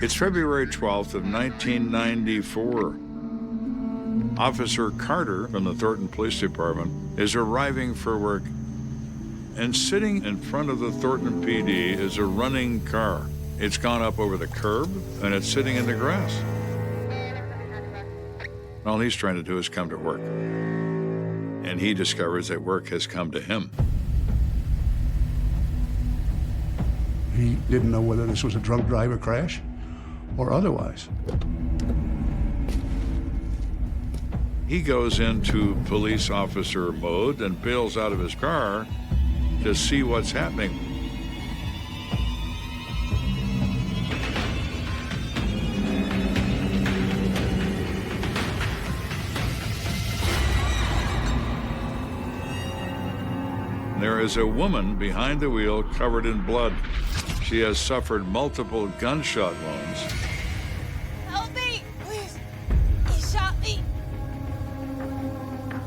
It's February 12th of 1994. Officer Carter from the Thornton Police Department is arriving for work, and sitting in front of the Thornton PD is a running car. It's gone up over the curb, and it's sitting in the grass. All he's trying to do is come to work, and he discovers that work has come to him. He didn't know whether this was a drunk driver crash or otherwise. He goes into police officer mode and bails out of his car to see what's happening. There is a woman behind the wheel covered in blood. She has suffered multiple gunshot wounds. Help me, please. He shot me.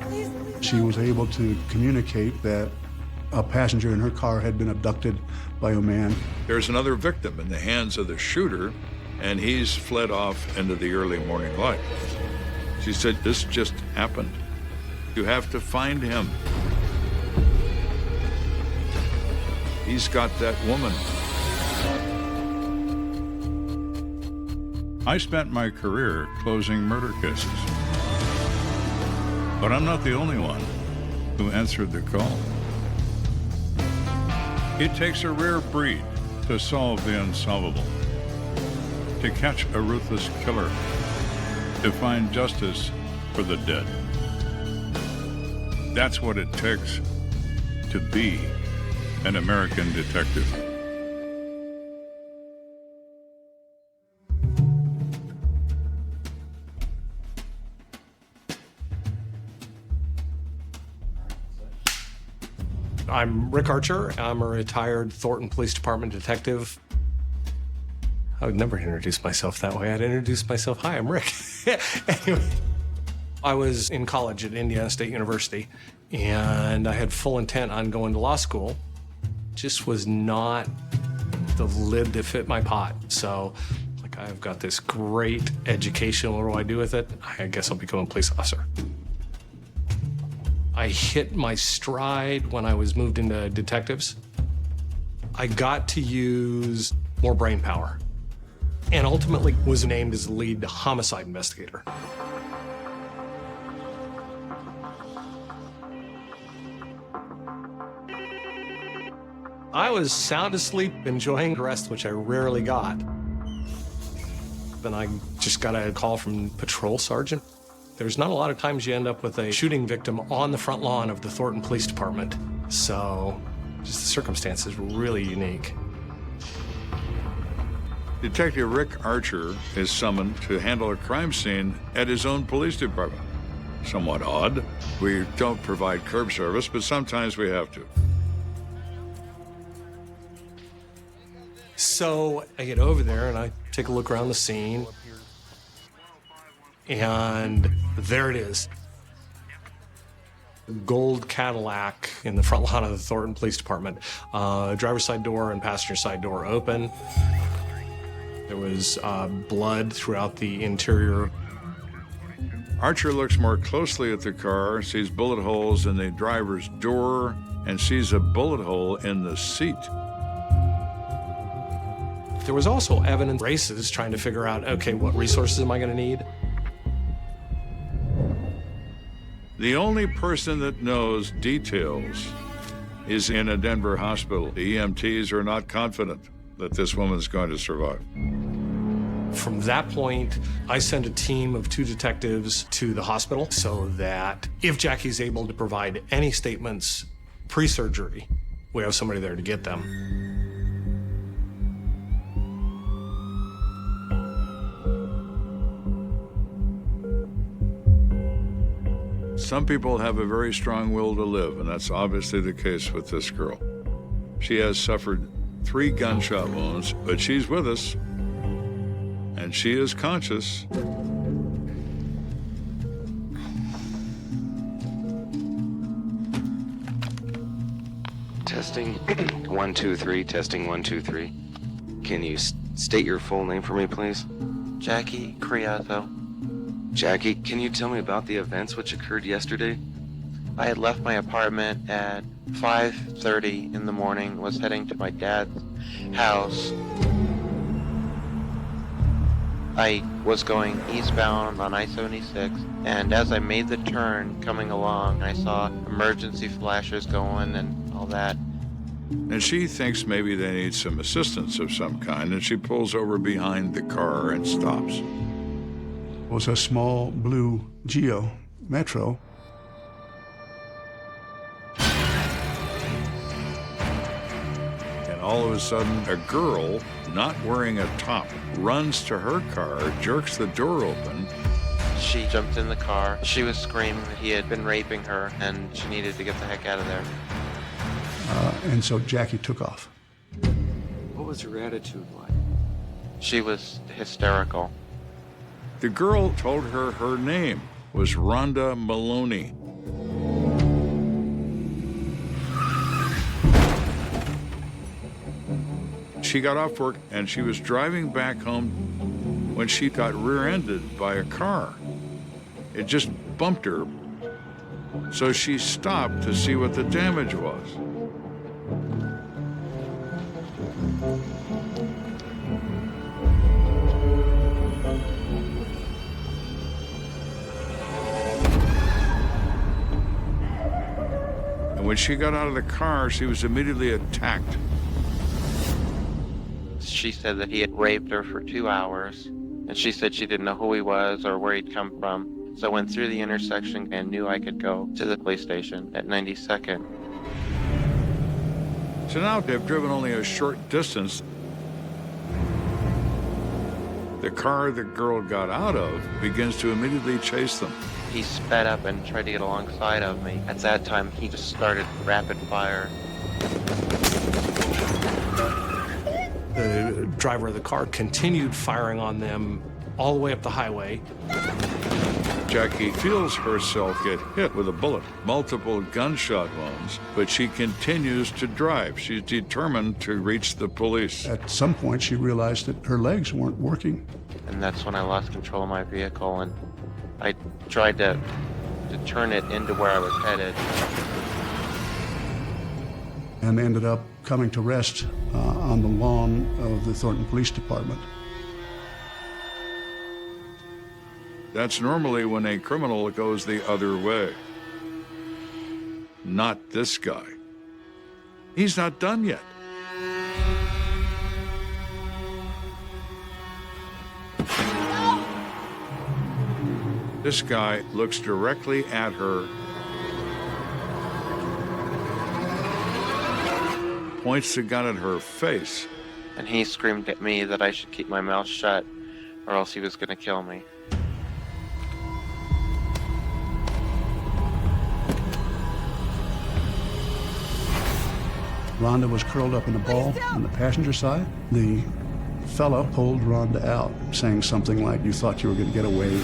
Please. She was able to communicate that a passenger in her car had been abducted by a man. There's another victim in the hands of the shooter, and he's fled off into the early morning light. She said, "This just happened. You have to find him. He's got that woman." I spent my career closing murder cases. But I'm not the only one who answered the call. It takes a rare breed to solve the unsolvable, to catch a ruthless killer, to find justice for the dead. That's what it takes to be an American detective. I'm Rick Archer. I'm a retired Thornton Police Department detective. I would never introduce myself that way. I'd introduce myself, "Hi, I'm Rick." Anyway, I was in college at Indiana State University, and I had full intent on going to law school. Just was not the lid that fit my pot. So, like, I've got this great education. What do I do with it? I guess I'll become a police officer. I hit my stride when I was moved into detectives. I got to use more brain power, and ultimately was named as the lead homicide investigator. I was sound asleep, enjoying rest, which I rarely got. Then I just got a call from patrol sergeant. There's not a lot of times you end up with a shooting victim on the front lawn of the Thornton Police Department. So just the circumstances were really unique. Detective Rick Archer is summoned to handle a crime scene at his own police department. Somewhat odd. We don't provide curb service, but sometimes we have to. So I get over there and I take a look around the scene. And there it is. A gold Cadillac in the front lawn of the Thornton Police Department. Driver's side door and passenger side door open. There was blood throughout the interior. Archer looks more closely at the car, sees bullet holes in the driver's door, and sees a bullet hole in the seat. There was also evidence races trying to figure out, okay, what resources am I going to need? The only person that knows details is in a Denver hospital. The EMTs are not confident that this woman's going to survive. From that point, I sent a team of 2 detectives to the hospital so that if Jackie's able to provide any statements pre-surgery, we have somebody there to get them. Some people have a very strong will to live, and that's obviously the case with this girl. She has suffered 3 gunshot wounds, but she's with us, and she is conscious. Testing 1 2 3. Testing 1 2 3. Can you state your full name for me, please? Jackie Criazzo. Jackie, can you tell me about the events which occurred yesterday? I had left my apartment at 5:30 in the morning, was heading to my dad's house. I was going eastbound on I-76, and as I made the turn coming along, I saw emergency flashes going and all that. And she thinks maybe they need some assistance of some kind, and she pulls over behind the car and stops. It was a small blue Geo Metro. And all of a sudden, a girl, not wearing a top, runs to her car, jerks the door open. She jumped in the car. She was screaming that he had been raping her, and she needed to get the heck out of there. And so Jackie took off. What was her attitude like? She was hysterical. The girl told her her name was Rhonda Maloney. She got off work and she was driving back home when she got rear-ended by a car. It just bumped her. So she stopped to see what the damage was. And when she got out of the car, she was immediately attacked. She said that he had raped her for 2 hours, and she said she didn't know who he was or where he'd come from. So I went through the intersection and knew I could go to the police station at 92nd. So now they've driven only a short distance. The car the girl got out of begins to immediately chase them. He sped up and tried to get alongside of me. At that time, he just started rapid fire. The driver of the car continued firing on them all the way up the highway. Jackie feels herself get hit with a bullet, multiple gunshot wounds, but she continues to drive. She's determined to reach the police. At some point, she realized that her legs weren't working. And that's when I lost control of my vehicle, and I tried to turn it into where I was headed. And ended up coming to rest on the lawn of the Thornton Police Department. That's normally when a criminal goes the other way. Not this guy. He's not done yet. This guy looks directly at her, points the gun at her face. And he screamed at me that I should keep my mouth shut or else he was going to kill me. Rhonda was curled up in a ball on the passenger side. The fella pulled Rhonda out, saying something like, "You thought you were going to get away."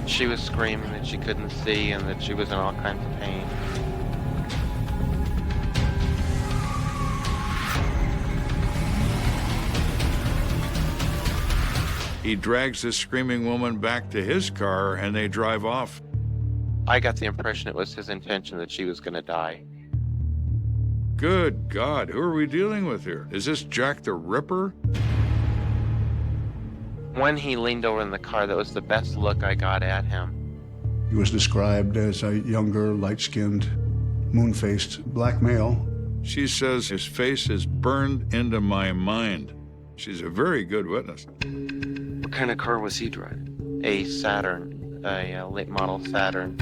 She was screaming that she couldn't see and that she was in all kinds of pain. He drags this screaming woman back to his car and they drive off. I got the impression it was his intention that she was going to die. Good God, who are we dealing with here? Is this Jack the Ripper? When he leaned over in the car, that was the best look I got at him. He was described as a younger, light-skinned, moon-faced black male. She says his face is burned into my mind. She's a very good witness. What kind of car was he driving? A Saturn, a late model Saturn.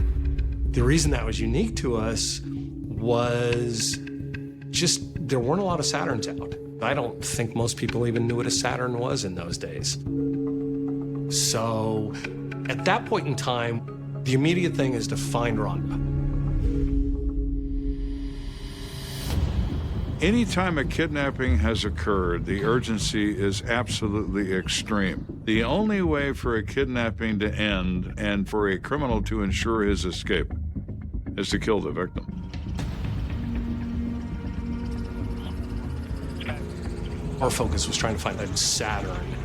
The reason that was unique to us was just there weren't a lot of Saturns out. I don't think most people even knew what a Saturn was in those days. So at that point in time, the immediate thing is to find Rhonda. Anytime a kidnapping has occurred, the urgency is absolutely extreme. The only way for a kidnapping to end and for a criminal to ensure his escape is to kill the victim. Our focus was trying to find a Saturn.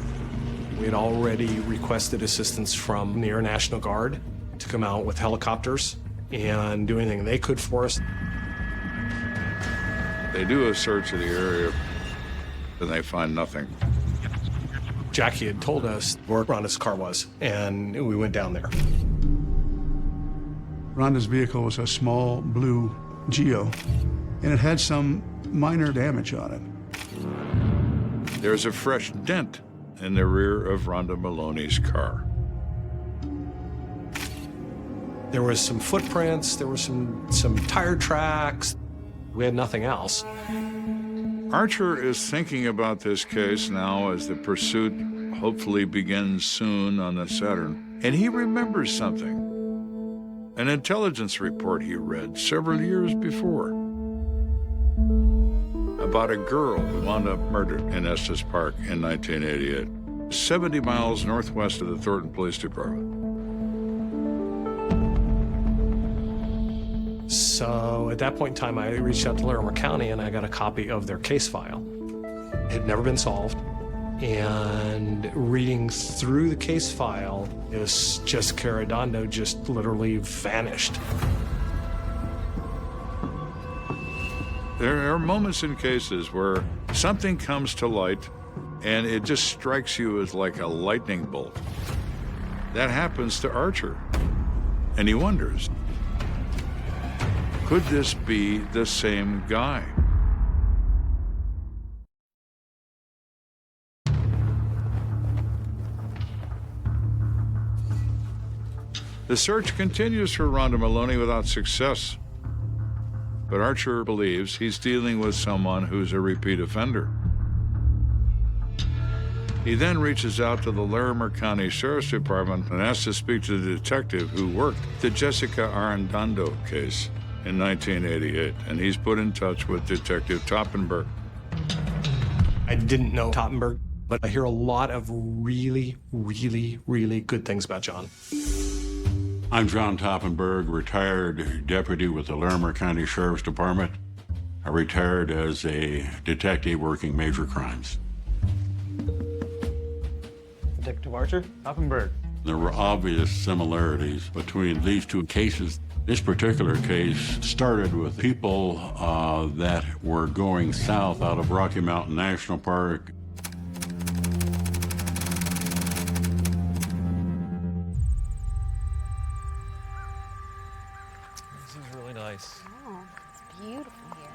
We had already requested assistance from the Air National Guard to come out with helicopters and do anything they could for us. They do a search of the area, and they find nothing. Jackie had told us where Rhonda's car was, and we went down there. Rhonda's vehicle was a small blue Geo, and it had some minor damage on it. There's a fresh dent in the rear of Rhonda Maloney's car. There was some footprints, there were some tire tracks. We had nothing else. Archer is thinking about this case now as the pursuit hopefully begins soon on the Saturn. And he remembers something. An intelligence report he read several years before about a girl who wound up murdered in Estes Park in 1988, 70 miles northwest of the Thornton Police Department. So at that point in time, I reached out to Larimer County and I got a copy of their case file. It had never been solved. And reading through the case file, this Jessica Arredondo just literally vanished. There are moments in cases where something comes to light and it just strikes you as like a lightning bolt. That happens to Archer. And he wonders, could this be the same guy? The search continues for Rhonda Maloney without success. But Archer believes he's dealing with someone who's a repeat offender. He then reaches out to the Larimer County Sheriff's Department and asks to speak to the detective who worked the Jessica Arredondo case in 1988, and he's put in touch with Detective Toppenberg. I didn't know Toppenberg, but I hear a lot of really, really, really good things about John. I'm John Toppenberg, retired deputy with the Larimer County Sheriff's Department. I retired as a detective working major crimes. Detective Archer, Toppenberg. There were obvious similarities between these two cases. This particular case started with people that were going south out of Rocky Mountain National Park. This is really nice. Oh, it's beautiful here.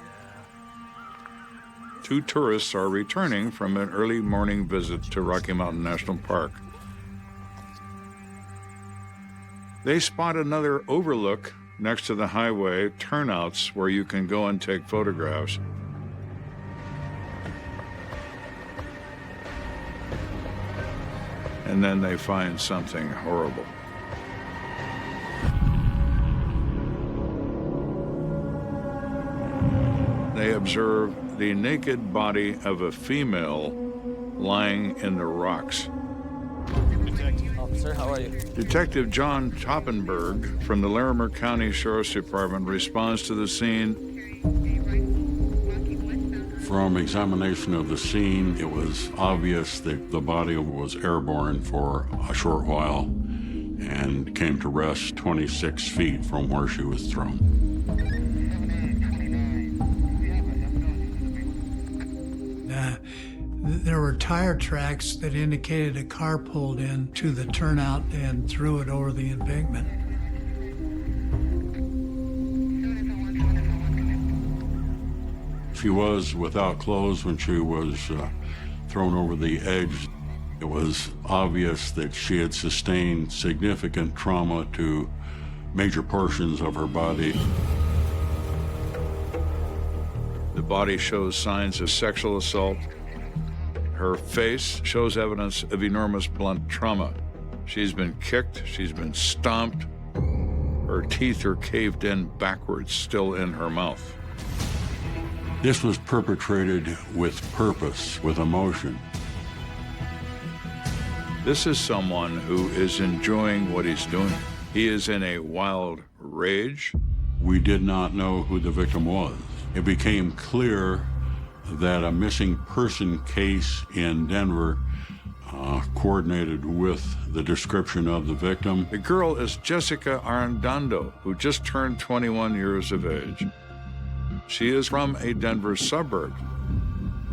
Two tourists are returning from an early morning visit to Rocky Mountain National Park. They spot another overlook next to the highway, turnouts where you can go and take photographs. And then they find something horrible. They observe the naked body of a female lying in the rocks. Officer, how are you? Detective John Toppenberg from the Larimer County Sheriff's Department responds to the scene. From examination of the scene, it was obvious that the body was airborne for a short while and came to rest 26 feet from where she was thrown. There were tire tracks that indicated a car pulled in to the turnout and threw it over the embankment. She was without clothes when she was thrown over the edge. It was obvious that she had sustained significant trauma to major portions of her body. The body shows signs of sexual assault. Her face shows evidence of enormous blunt trauma. She's been kicked, she's been stomped. Her teeth are caved in backwards, still in her mouth. This was perpetrated with purpose, with emotion. This is someone who is enjoying what he's doing. He is in a wild rage. We did not know who the victim was. It became clear that a missing person case in Denver coordinated with the description of the victim. The girl is Jessica Arredondo, who just turned 21 years of age. She is from a Denver suburb.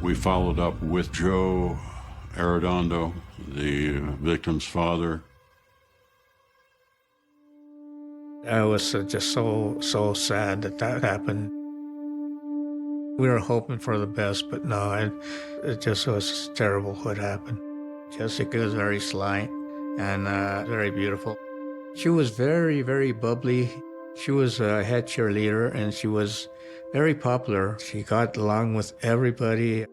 We followed up with Joe Arredondo, the victim's father. I was just so sad that happened. We were hoping for the best, but no, it just was terrible what happened. Jessica was very sly and very beautiful. She was very, very bubbly. She was a head cheerleader, and she was very popular. She got along with everybody.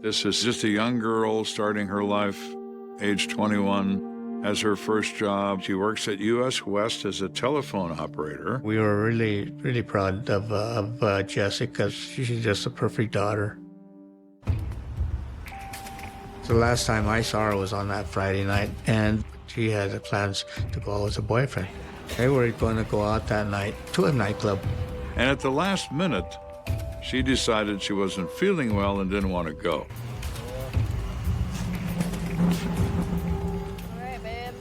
This is just a young girl starting her life, age 21, has her first job. She works at U.S. West as a telephone operator. We were really, really proud of Jessica. She's just a perfect daughter. The last time I saw her was on that Friday night, and she had plans to go out with a boyfriend. They were going to go out that night to a nightclub. And at the last minute, she decided she wasn't feeling well and didn't want to go. All right, babe.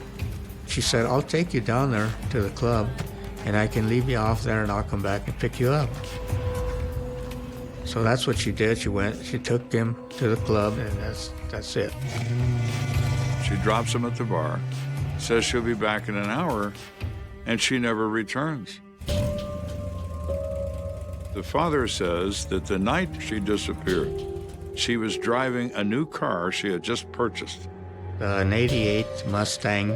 She said, I'll take you down there to the club, and I can leave you off there, and I'll come back and pick you up. So that's what she did. She took him to the club, and that's it. She drops him at the bar, says she'll be back in an hour, and she never returns. The father says that the night she disappeared, she was driving a new car she had just purchased. An 88 Mustang,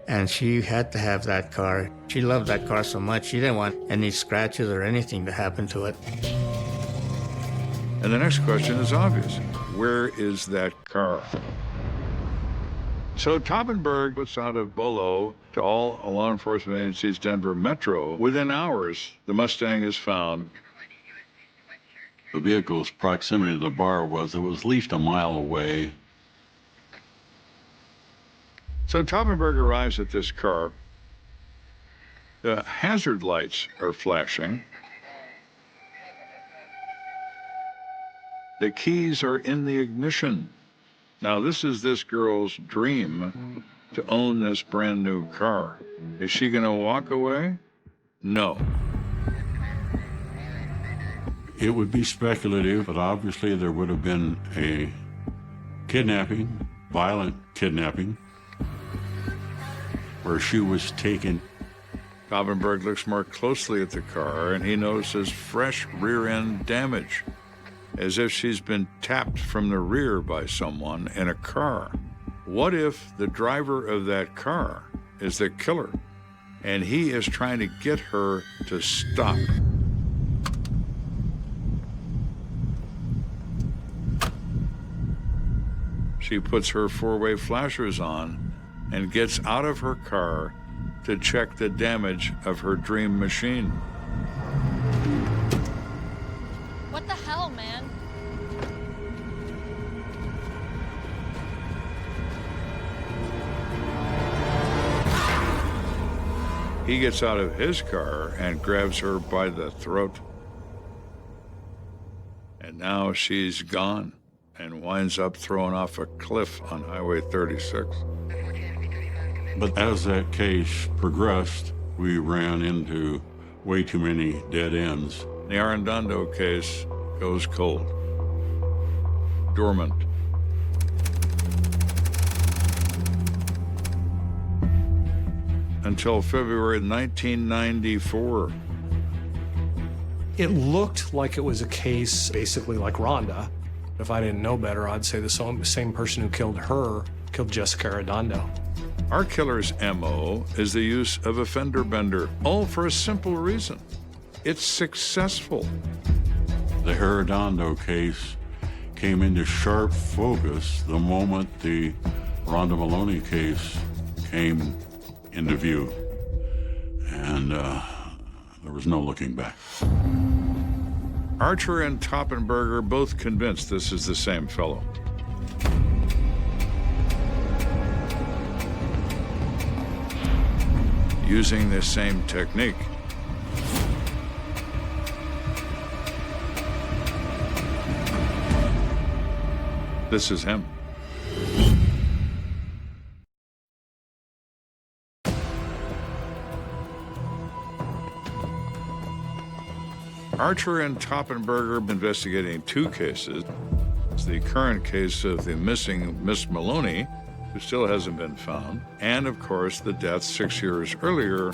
and she had to have that car. She loved that car so much, she didn't want any scratches or anything to happen to it. And the next question is obvious. Where is that car? So Toppenberg puts out a bolo to all law enforcement agencies, Denver Metro. Within hours, the Mustang is found. The vehicle's proximity to the bar was at least a mile away. So Toppenberg arrives at this car. The hazard lights are flashing. The keys are in the ignition. Now, this is this girl's dream, to own this brand new car. Is she going to walk away? No. It would be speculative, but obviously there would have been a kidnapping, violent kidnapping, where she was taken. Toppenberg looks more closely at the car, and he notices fresh rear-end damage, as if she's been tapped from the rear by someone in a car. What if the driver of that car is the killer, and he is trying to get her to stop? She puts her four-way flashers on and gets out of her car to check the damage of her dream machine. What the hell, man? He gets out of his car and grabs her by the throat. And now she's gone and winds up thrown off a cliff on Highway 36. But as that case progressed, we ran into way too many dead ends. The Arredondo case goes cold, dormant. Until February 1994. It looked like it was a case basically like Rhonda. If I didn't know better, I'd say the same person who killed her killed Jessica Arredondo. Our killer's MO is the use of a fender bender, all for a simple reason. It's successful. The Arredondo case came into sharp focus the moment the Rhonda Maloney case came into view. And there was no looking back. Archer and Toppenberg are both convinced this is the same fellow. Using the same technique. This is him. Archer and Toppenberger are investigating two cases. It's the current case of the missing Miss Maloney, who still hasn't been found, and of course the death 6 years earlier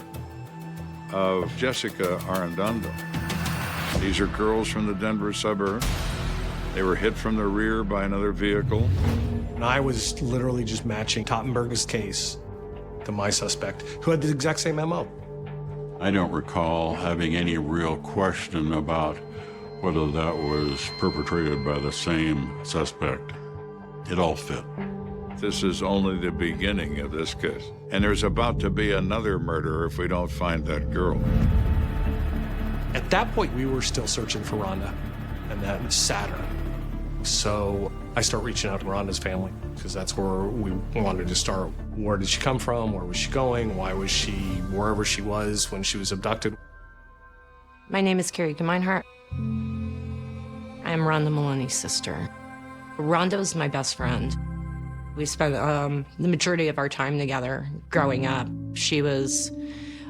of Jessica Arredondo. These are girls from the Denver suburb. They were hit from the rear by another vehicle. And I was literally just matching Toppenberger's case to my suspect, who had the exact same MO. I don't recall having any real question about whether that was perpetrated by the same suspect. It all fit. This is only the beginning of this case. And there's about to be another murder if we don't find that girl. At that point, we were still searching for Rhonda, and that was Saturn. So I start reaching out to Rhonda's family, because that's where we wanted to start. Where did she come from? Where was she going? Why was she wherever she was when she was abducted? My name is Carrie Gemeinhart. I am Rhonda Maloney's sister. Rhonda was my best friend. We spent the majority of our time together growing up. She was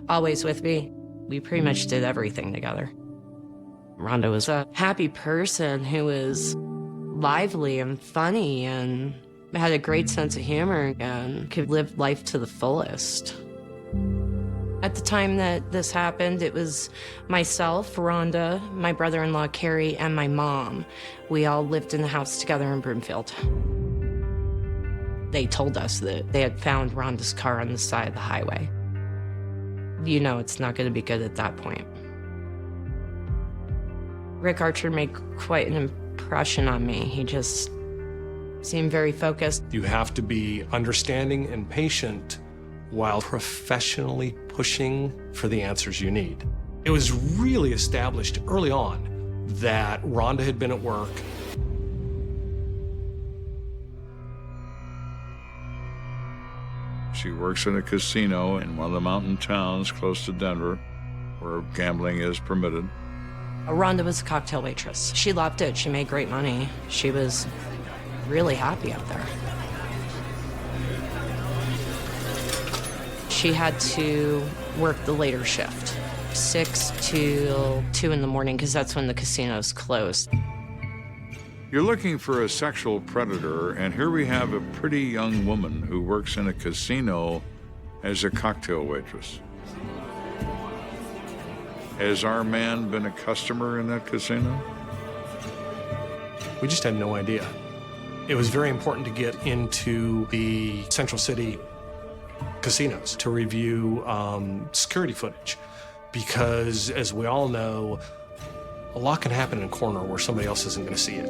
always with me. We pretty much did everything together. Rhonda was a happy person who was lively and funny and had a great sense of humor and could live life to the fullest. At the time that this happened, it was myself, Rhonda, my brother-in-law, Carrie, and my mom. We all lived in the house together in Broomfield. They told us that they had found Rhonda's car on the side of the highway. You know it's not going to be good at that point. Rick Archer made quite an impression on me. He just seemed very focused. You have to be understanding and patient while professionally pushing for the answers you need. It was really established early on that Rhonda had been at work. She works in a casino in one of the mountain towns close to Denver, where gambling is permitted. Rhonda was a cocktail waitress. She loved it. She made great money. She was really happy up there. She had to work the later shift, 6 till 2 in the morning, because that's when the casinos closed. You're looking for a sexual predator, and here we have a pretty young woman who works in a casino as a cocktail waitress. Has our man been a customer in that casino? We just had no idea. It was very important to get into the Central City casinos to review security footage, because as we all know, a lot can happen in a corner where somebody else isn't going to see it.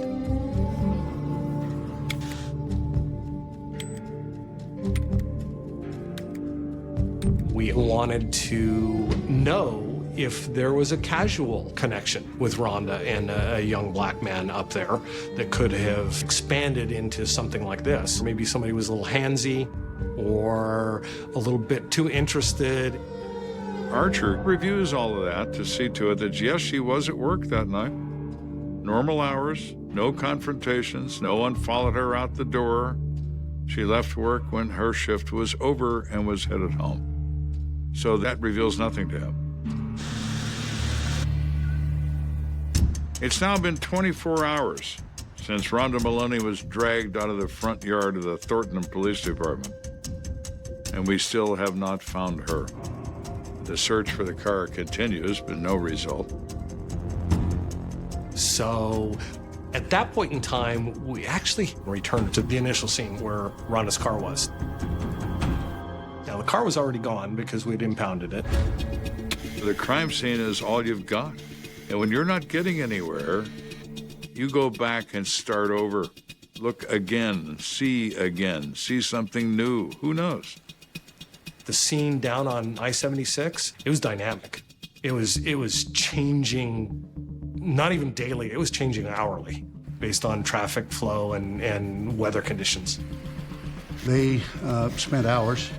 We wanted to know if there was a casual connection with Rhonda and a young black man up there that could have expanded into something like this. Maybe somebody was a little handsy or a little bit too interested. Archer reviews all of that to see to it that, yes, she was at work that night. Normal hours, no confrontations, no one followed her out the door. She left work when her shift was over and was headed home. So that reveals nothing to him. It's now been 24 hours since Rhonda Maloney was dragged out of the front yard of the Thornton Police Department, and we still have not found her. The search for the car continues, but no result. So at that point in time, we actually returned to the initial scene where Rhonda's car was. Now, the car was already gone because we'd impounded it. The crime scene is all you've got. And when you're not getting anywhere, you go back and start over. Look again, see something new. Who knows? The scene down on I-76, it was dynamic. It was changing, not even daily, it was changing hourly based on traffic flow and weather conditions. They spent hours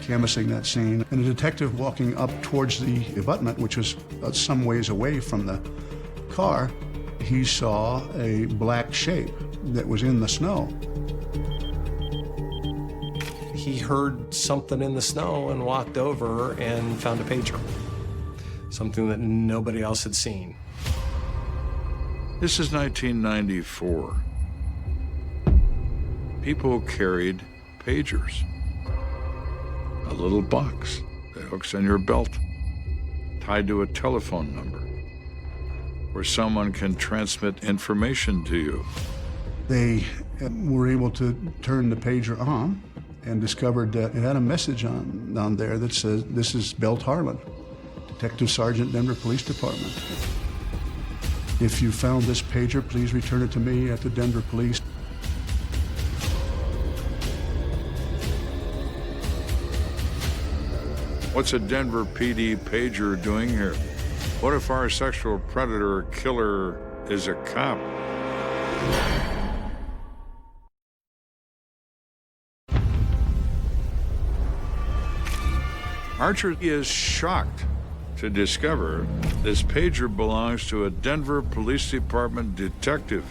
canvassing that scene, and a detective walking up towards the abutment, which was some ways away from the car, he saw a black shape that was in the snow. He heard something in the snow and walked over and found a pager, something that nobody else had seen. This is 1994. People carried pagers, a little box that hooks on your belt, tied to a telephone number, where someone can transmit information to you. They were able to turn the pager on and discovered that it had a message on there that says, "This is Belt Harlan, Detective Sergeant, Denver Police Department. If you found this pager, please return it to me at the Denver Police." What's a Denver PD pager doing here? What if our sexual predator killer is a cop? Archer is shocked to discover this pager belongs to a Denver Police Department detective.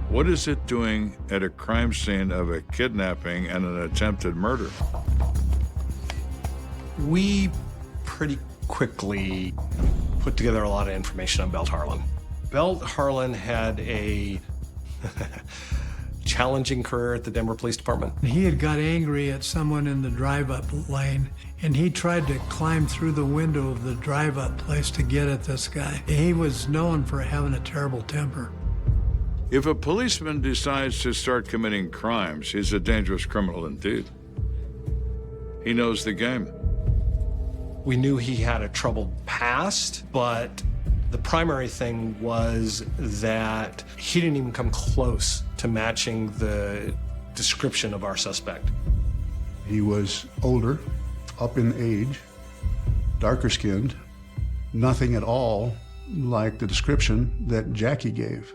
What is it doing at a crime scene of a kidnapping and an attempted murder? We pretty quickly put together a lot of information on Belt Harlan. Belt Harlan had a challenging career at the Denver Police Department. He had got angry at someone in the drive-up lane, and he tried to climb through the window of the drive-up place to get at this guy. He was known for having a terrible temper. If a policeman decides to start committing crimes, he's a dangerous criminal indeed. He knows the game. We knew he had a troubled past, but the primary thing was that he didn't even come close to matching the description of our suspect. He was older, up in age, darker skinned, nothing at all like the description that Jackie gave.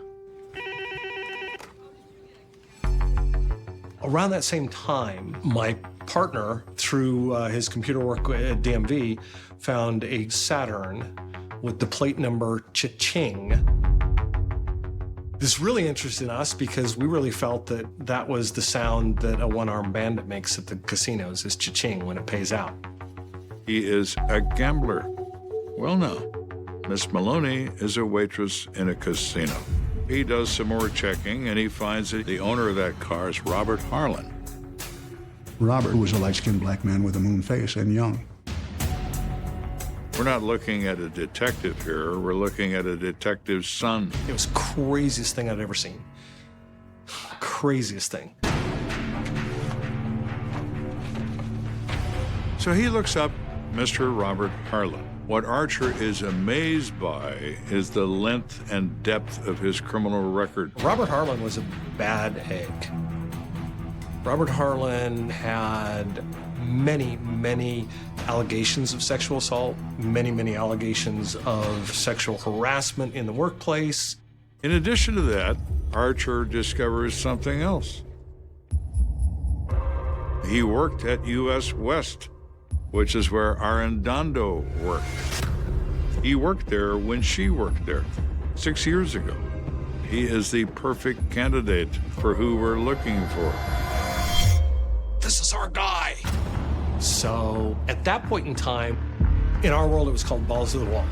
Around that same time, my partner, through his computer work at DMV, found a Saturn with the plate number Cha-Ching. This really interested us because we really felt that that was the sound that a one-armed bandit makes at the casinos, is Cha-Ching when it pays out. He is a gambler. Well, now, Miss Maloney is a waitress in a casino. He does some more checking, and he finds that the owner of that car is Robert Harlan. Robert was a light-skinned black man with a moon face and young. We're not looking at a detective here. We're looking at a detective's son. It was the craziest thing I'd ever seen. Craziest thing. So he looks up Mr. Robert Harlan. What Archer is amazed by is the length and depth of his criminal record. Robert Harlan was a bad egg. Robert Harlan had many, many allegations of sexual assault, many, many allegations of sexual harassment in the workplace. In addition to that, Archer discovers something else. He worked at US West, which is where Arredondo worked. He worked there when she worked there 6 years ago. He is the perfect candidate for who we're looking for. This is our guy. So at that point in time, in our world, it was called balls to the wall.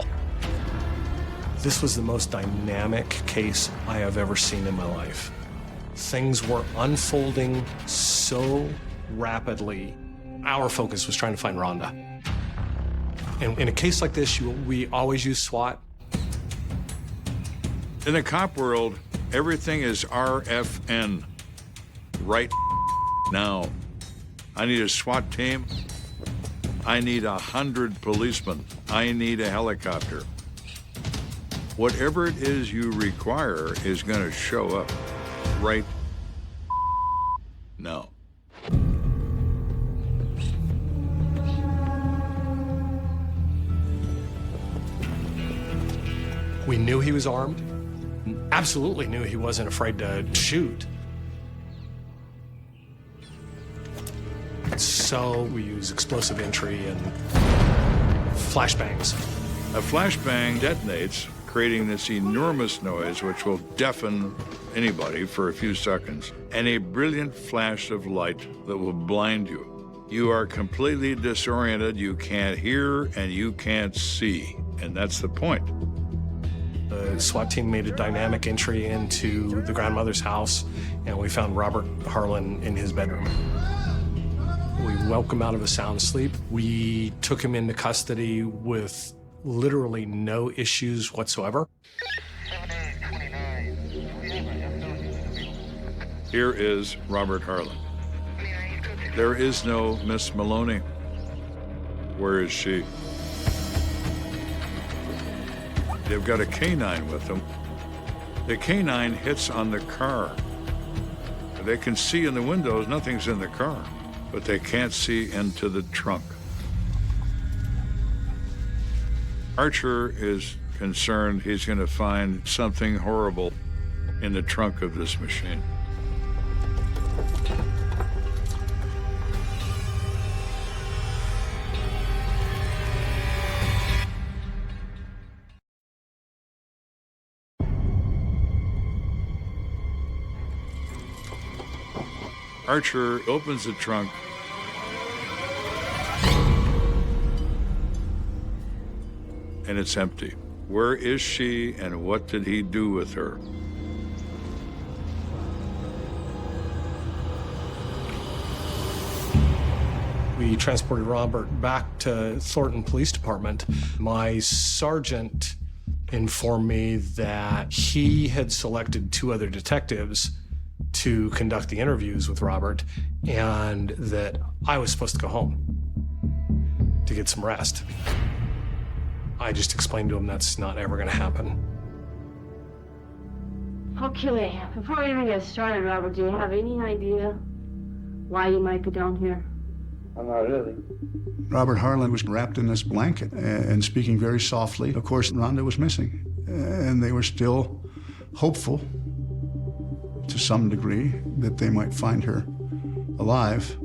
This was the most dynamic case I have ever seen in my life. Things were unfolding so rapidly. Our focus was trying to find Rhonda. And in a case like this, we always use SWAT. In the cop world, everything is RFN. Right now. I need a SWAT team. I need 100 policemen. I need a helicopter. Whatever it is you require is going to show up right now. We knew he was armed. Absolutely knew he wasn't afraid to shoot. So we use explosive entry and flashbangs. A flashbang detonates, creating this enormous noise which will deafen anybody for a few seconds, and a brilliant flash of light that will blind you. You are completely disoriented, you can't hear, and you can't see, and that's the point. The SWAT team made a dynamic entry into the grandmother's house, and we found Robert Harlan in his bedroom. We woke him out of a sound sleep. We took him into custody with literally no issues whatsoever. Here is Robert Harlan. There is no Miss Maloney. Where is she? They've got a canine with them. The canine hits on the car. They can see in the windows, nothing's in the car, but they can't see into the trunk. Archer is concerned he's going to find something horrible in the trunk of this machine. Archer opens the trunk. And it's empty. Where is she, and what did he do with her? We transported Robert back to Thornton Police Department. My sergeant informed me that he had selected 2 other detectives to conduct the interviews with Robert, and that I was supposed to go home to get some rest. I just explained to him that's not ever going to happen. Okay, before we even get started, Robert, do you have any idea why you might be down here? I'm not really. Robert Harlan was wrapped in this blanket and speaking very softly. Of course, Rhonda was missing, and they were still hopeful to some degree that they might find her alive.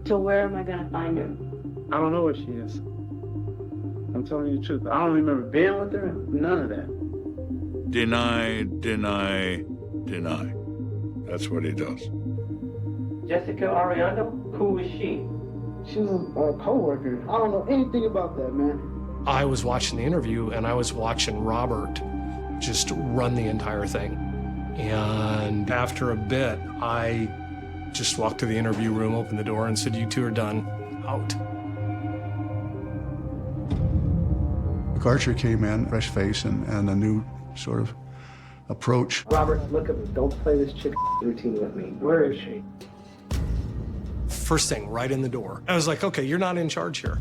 So where am I going to find her? I don't know where she is. I'm telling you the truth. I don't remember being with her. None of that. Deny, deny, deny. That's what he does. Jessica Ariando? Who is she? She was a co-worker. I don't know anything about that, man. I was watching the interview, and I was watching Robert just run the entire thing. And after a bit, I just walked to the interview room, opened the door, and said, "You 2 are done. Out." Archer came in, fresh face and a new sort of approach. Robert, look at me. Don't play this chick routine with me. Where is she? First thing, right in the door. I was like, okay, you're not in charge here.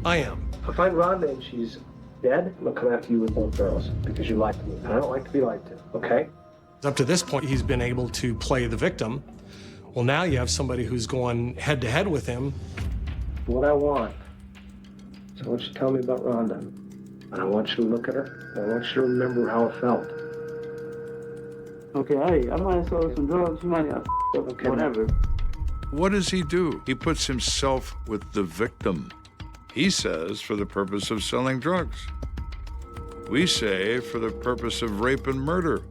I am. If I find Rhonda and she's dead, I'm gonna come after you with both girls because you liked me. And I don't like to be liked to, okay? Up to this point, he's been able to play the victim. Well, now you have somebody who's going head to head with him. What I want is I want you to tell me about Rhonda. And I want you to look at her. And I want you to remember how it felt. Okay, hey, I might have sold some drugs. You might have okay, whatever. What does he do? He puts himself with the victim. He says for the purpose of selling drugs. We say for the purpose of rape and murder.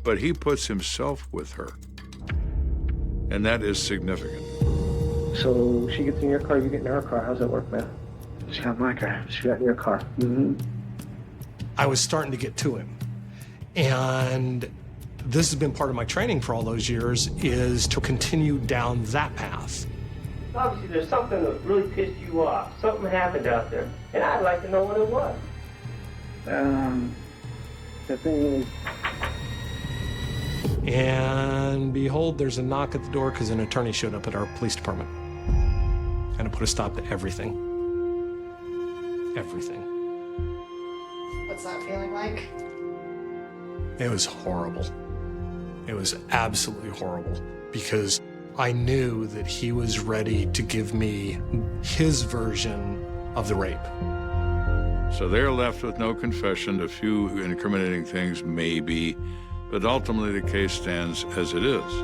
But he puts himself with her. And that is significant. So she gets in your car, you get in her car. How's that work, man? She got my car. She got in your car. Mm-hmm. I was starting to get to him. And this has been part of my training for all those years, is to continue down that path. Obviously, there's something that really pissed you off. Something happened out there. And I'd like to know what it was. The thing is... And behold, there's a knock at the door because an attorney showed up at our police department. And it put a stop to everything. Everything. What's that feeling like? It was horrible. It was absolutely horrible because I knew that he was ready to give me his version of the rape. So they're left with no confession, a few incriminating things maybe, but ultimately the case stands as it is.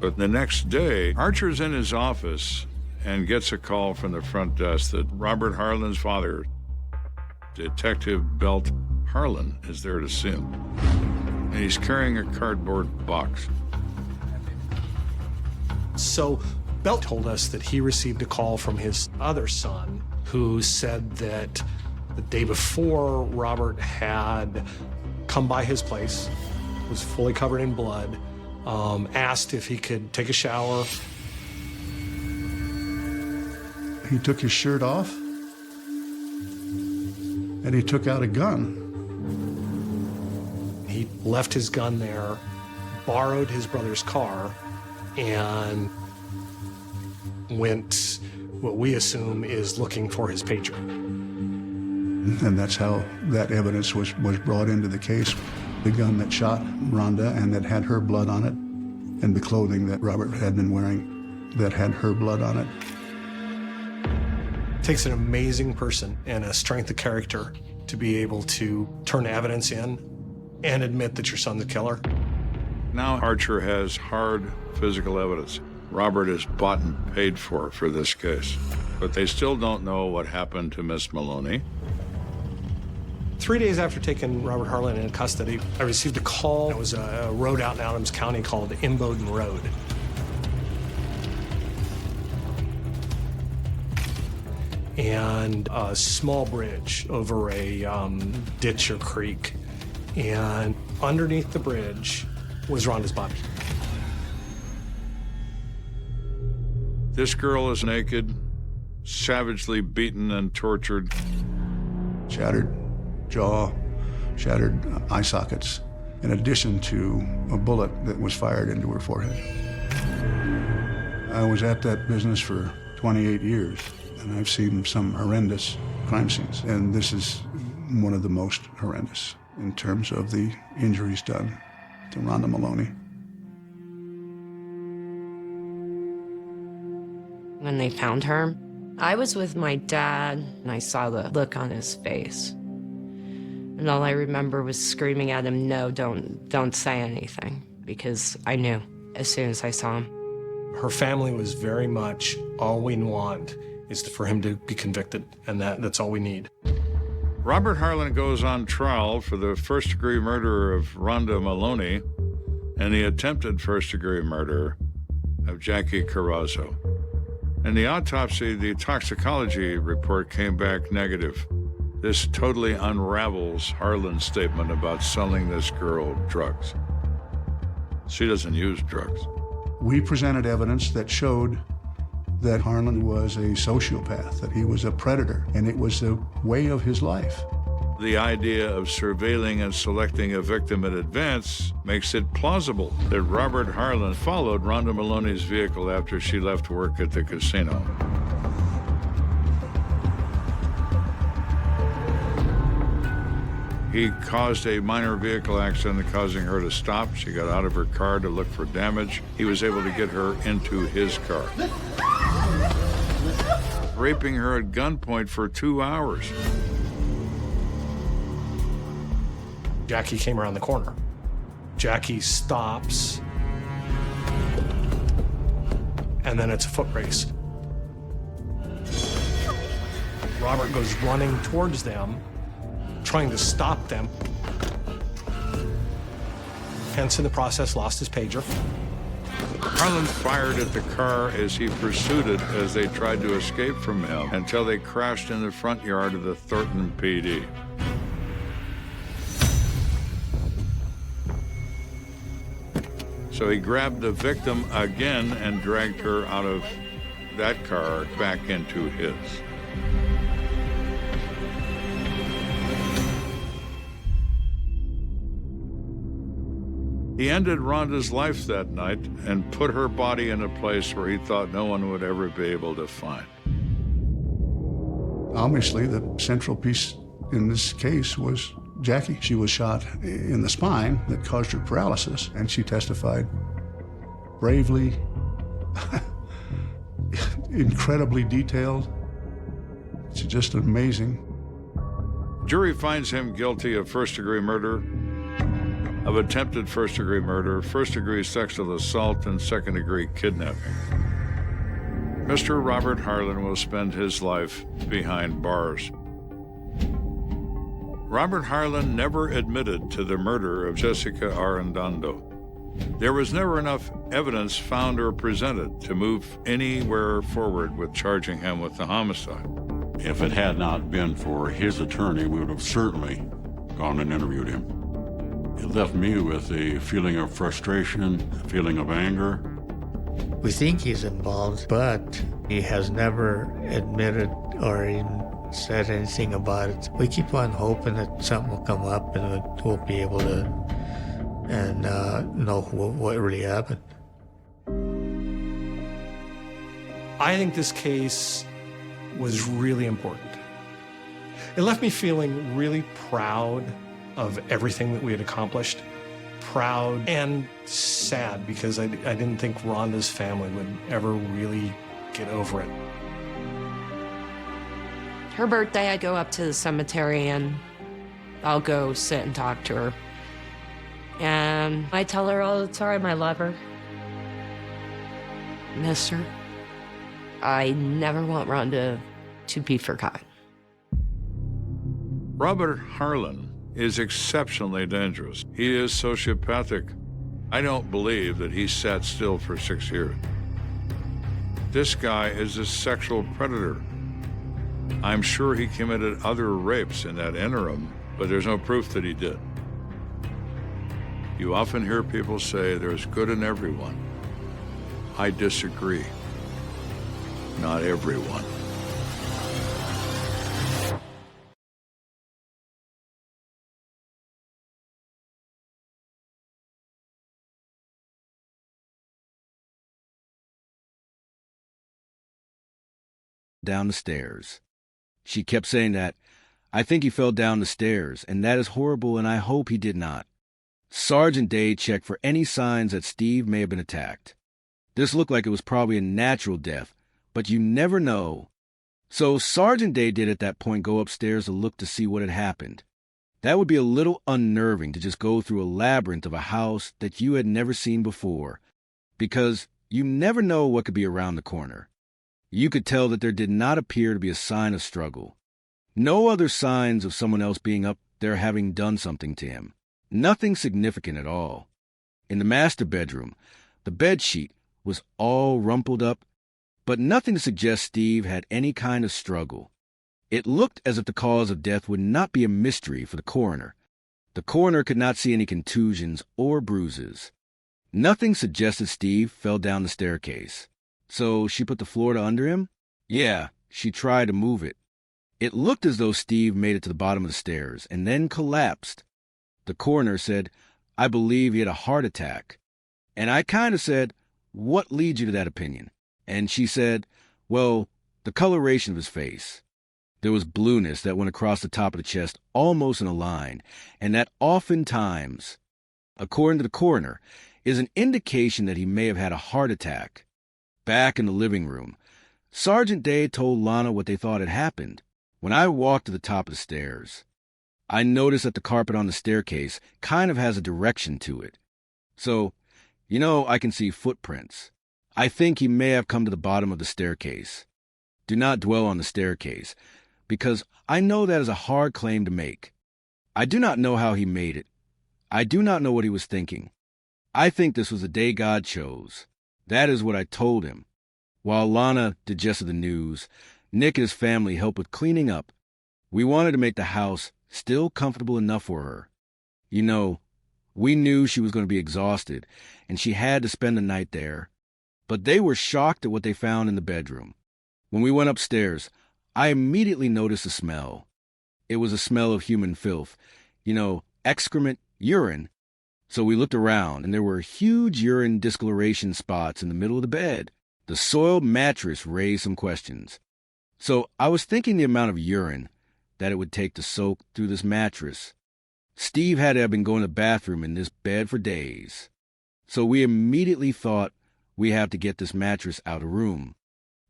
But the next day, Archer's in his office, and gets a call from the front desk that Robert Harlan's father, Detective Belt Harlan, is there to see him. And he's carrying a cardboard box. So Belt told us that he received a call from his other son who said that the day before Robert had come by his place, was fully covered in blood, asked if he could take a shower. He took his shirt off and he took out a gun. He left his gun there, borrowed his brother's car, and went, what we assume is looking for his pager. And that's how that evidence was brought into the case. The gun that shot Rhonda and that had her blood on it, and the clothing that Robert had been wearing that had her blood on it. It takes an amazing person and a strength of character to be able to turn evidence in and admit that your son's the killer. Now Archer has hard physical evidence. Robert is bought and paid for this case. But they still don't know what happened to Miss Maloney. 3 days after taking Robert Harlan into custody, I received a call. It was a road out in Adams County called Imboden Road. And a small bridge over a ditch or creek. And underneath the bridge was Rhonda's body. This girl is naked, savagely beaten and tortured. Shattered jaw, shattered eye sockets, in addition to a bullet that was fired into her forehead. I was at that business for 28 years, and I've seen some horrendous crime scenes, and this is one of the most horrendous in terms of the injuries done to Rhonda Maloney. When they found her, I was with my dad, and I saw the look on his face. And all I remember was screaming at him, no, don't say anything, because I knew as soon as I saw him. Her family was very much, all we want is for him to be convicted, and that's all we need. Robert Harlan goes on trial for the first-degree murder of Rhonda Maloney and the attempted first-degree murder of Jackie Carrazzo. In the autopsy, the toxicology report came back negative. This totally unravels Harlan's statement about selling this girl drugs. She doesn't use drugs. We presented evidence that showed that Harlan was a sociopath, that he was a predator, and it was a way of his life. The idea of surveilling and selecting a victim in advance makes it plausible that Robert Harlan followed Rhonda Maloney's vehicle after she left work at the casino. He caused a minor vehicle accident causing her to stop. She got out of her car to look for damage. He was able to get her into his car, raping her at gunpoint for 2 hours. Jackie came around the corner. Jackie stops, and then it's a foot race. Robert goes running towards them, trying to stop them. Hence, in the process, lost his pager. Harlan fired at the car as he pursued it as they tried to escape from him until they crashed in the front yard of the Thornton PD. So he grabbed the victim again and dragged her out of that car back into his. He ended Rhonda's life that night and put her body in a place where he thought no one would ever be able to find. Obviously, the central piece in this case was Jackie. She was shot in the spine that caused her paralysis, and she testified bravely, incredibly detailed. It's just amazing. Jury finds him guilty of first-degree murder, of attempted first-degree murder, first-degree sexual assault, and second-degree kidnapping. Mr. Robert Harlan will spend his life behind bars. Robert Harlan never admitted to the murder of Jessica Arredondo. There was never enough evidence found or presented to move anywhere forward with charging him with the homicide. If it had not been for his attorney, we would have certainly gone and interviewed him. It left me with a feeling of frustration, a feeling of anger. We think he's involved, but he has never admitted or even said anything about it. We keep on hoping that something will come up and we'll be able to know what really happened. I think this case was really important. It left me feeling really proud of everything that we had accomplished. Proud and sad because I didn't think Rhonda's family would ever really get over it. Her birthday, I go up to the cemetery and I'll go sit and talk to her. And I tell her all the time I love her. Miss her. I never want Rhonda to be forgotten. Robert Harlan is exceptionally dangerous. He is sociopathic. I don't believe that he sat still for 6 years. This guy is a sexual predator. I'm sure he committed other rapes in that interim, but there's no proof that he did. You often hear people say there's good in everyone. I disagree. Not everyone. Down the stairs. She kept saying that. I think he fell down the stairs, and that is horrible, and I hope he did not. Sergeant Day checked for any signs that Steve may have been attacked. This looked like it was probably a natural death, but you never know. So Sergeant Day did at that point go upstairs to look to see what had happened. That would be a little unnerving to just go through a labyrinth of a house that you had never seen before, because you never know what could be around the corner. You could tell that there did not appear to be a sign of struggle. No other signs of someone else being up there having done something to him. Nothing significant at all. In the master bedroom, the bed sheet was all rumpled up, but nothing to suggest Steve had any kind of struggle. It looked as if the cause of death would not be a mystery for the coroner. The coroner could not see any contusions or bruises. Nothing suggested Steve fell down the staircase. So she put the floor under him? Yeah, she tried to move it. It looked as though Steve made it to the bottom of the stairs and then collapsed. The coroner said, I believe he had a heart attack. And I kind of said, what leads you to that opinion? And she said, well, the coloration of his face. There was blueness that went across the top of the chest almost in a line, and that oftentimes, according to the coroner, is an indication that he may have had a heart attack. Back in the living room, Sergeant Day told Lana what they thought had happened. When I walked to the top of the stairs, I noticed that the carpet on the staircase kind of has a direction to it. So, I can see footprints. I think he may have come to the bottom of the staircase. Do not dwell on the staircase, because I know that is a hard claim to make. I do not know how he made it. I do not know what he was thinking. I think this was the day God chose. That is what I told him. While Lana digested the news, Nick and his family helped with cleaning up. We wanted to make the house still comfortable enough for her. We knew she was going to be exhausted, and she had to spend the night there. But they were shocked at what they found in the bedroom. When we went upstairs, I immediately noticed the smell. It was a smell of human filth. Excrement, urine. So we looked around, and there were huge urine discoloration spots in the middle of the bed. The soiled mattress raised some questions. So I was thinking the amount of urine that it would take to soak through this mattress. Steve had to have been going to the bathroom in this bed for days. So we immediately thought we have to get this mattress out of the room.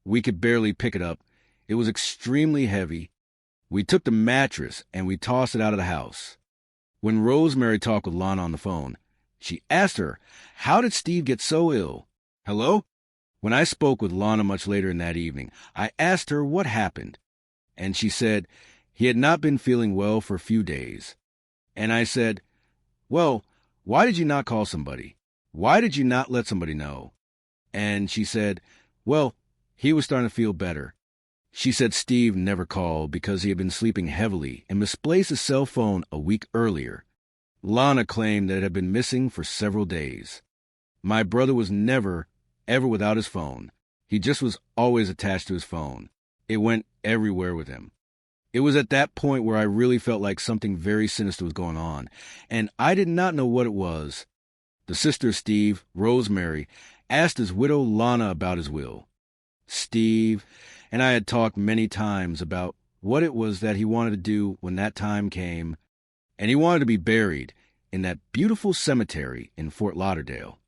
We could barely pick it up. It was extremely heavy. We took the mattress and we tossed it out of the house. When Rosemary talked with Lana on the phone, she asked her, how did Steve get so ill? Hello? When I spoke with Lana much later in that evening, I asked her what happened, and she said he had not been feeling well for a few days. And I said, well, why did you not call somebody? Why did you not let somebody know? And she said, well, he was starting to feel better. She said Steve never called because he had been sleeping heavily and misplaced his cell phone a week earlier. Lana claimed that it had been missing for several days. My brother was never, ever without his phone. He just was always attached to his phone. It went everywhere with him. It was at that point where I really felt like something very sinister was going on, and I did not know what it was. The sister of Steve, Rosemary, asked his widow Lana about his will. Steve and I had talked many times about what it was that he wanted to do when that time came, and he wanted to be buried in that beautiful cemetery in Fort Lauderdale.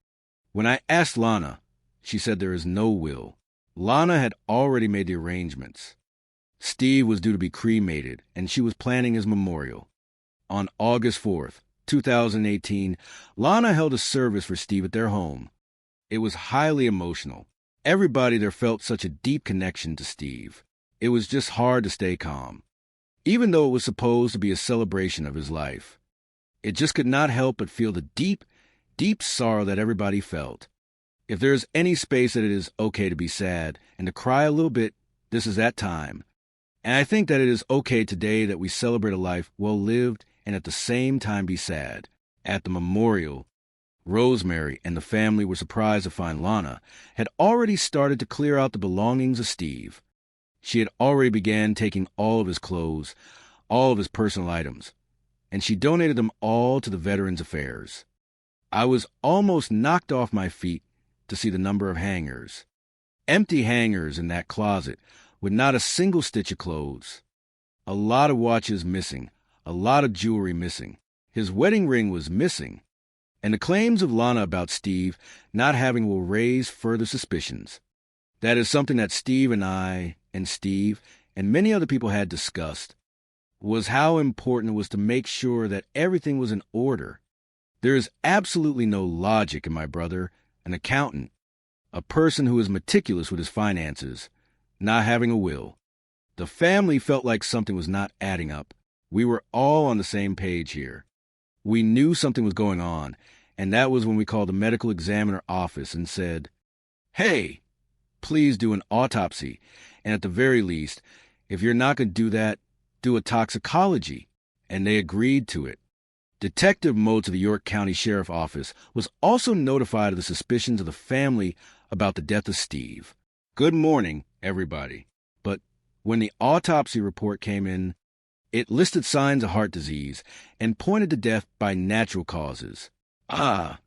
When I asked Lana, she said there is no will. Lana had already made the arrangements. Steve was due to be cremated, and she was planning his memorial. On August 4th, 2018, Lana held a service for Steve at their home. It was highly emotional. Everybody there felt such a deep connection to Steve. It was just hard to stay calm. Even though it was supposed to be a celebration of his life, it just could not help but feel the deep, deep sorrow that everybody felt. If there is any space that it is okay to be sad and to cry a little bit, this is that time. And I think that it is okay today that we celebrate a life well lived and at the same time be sad. At the memorial, Rosemary and the family were surprised to find Lana had already started to clear out the belongings of Steve. She had already began taking all of his clothes, all of his personal items, and she donated them all to the Veterans Affairs. I was almost knocked off my feet to see the number of hangers. Empty hangers in that closet with not a single stitch of clothes. A lot of watches missing, a lot of jewelry missing. His wedding ring was missing. And the claims of Lana about Steve not having will raise further suspicions. That is something that Steve and I, and Steve, and many other people had discussed, was how important it was to make sure that everything was in order. There is absolutely no logic in my brother, an accountant, a person who is meticulous with his finances, not having a will. The family felt like something was not adding up. We were all on the same page here. We knew something was going on, and that was when we called the medical examiner office and said, hey, please do an autopsy, and at the very least, if you're not going to do that, do a toxicology. And they agreed to it. Detective Motes of the York County Sheriff Office was also notified of the suspicions of the family about the death of Steve. Good morning, everybody. But when the autopsy report came in, it listed signs of heart disease and pointed to death by natural causes. Ah,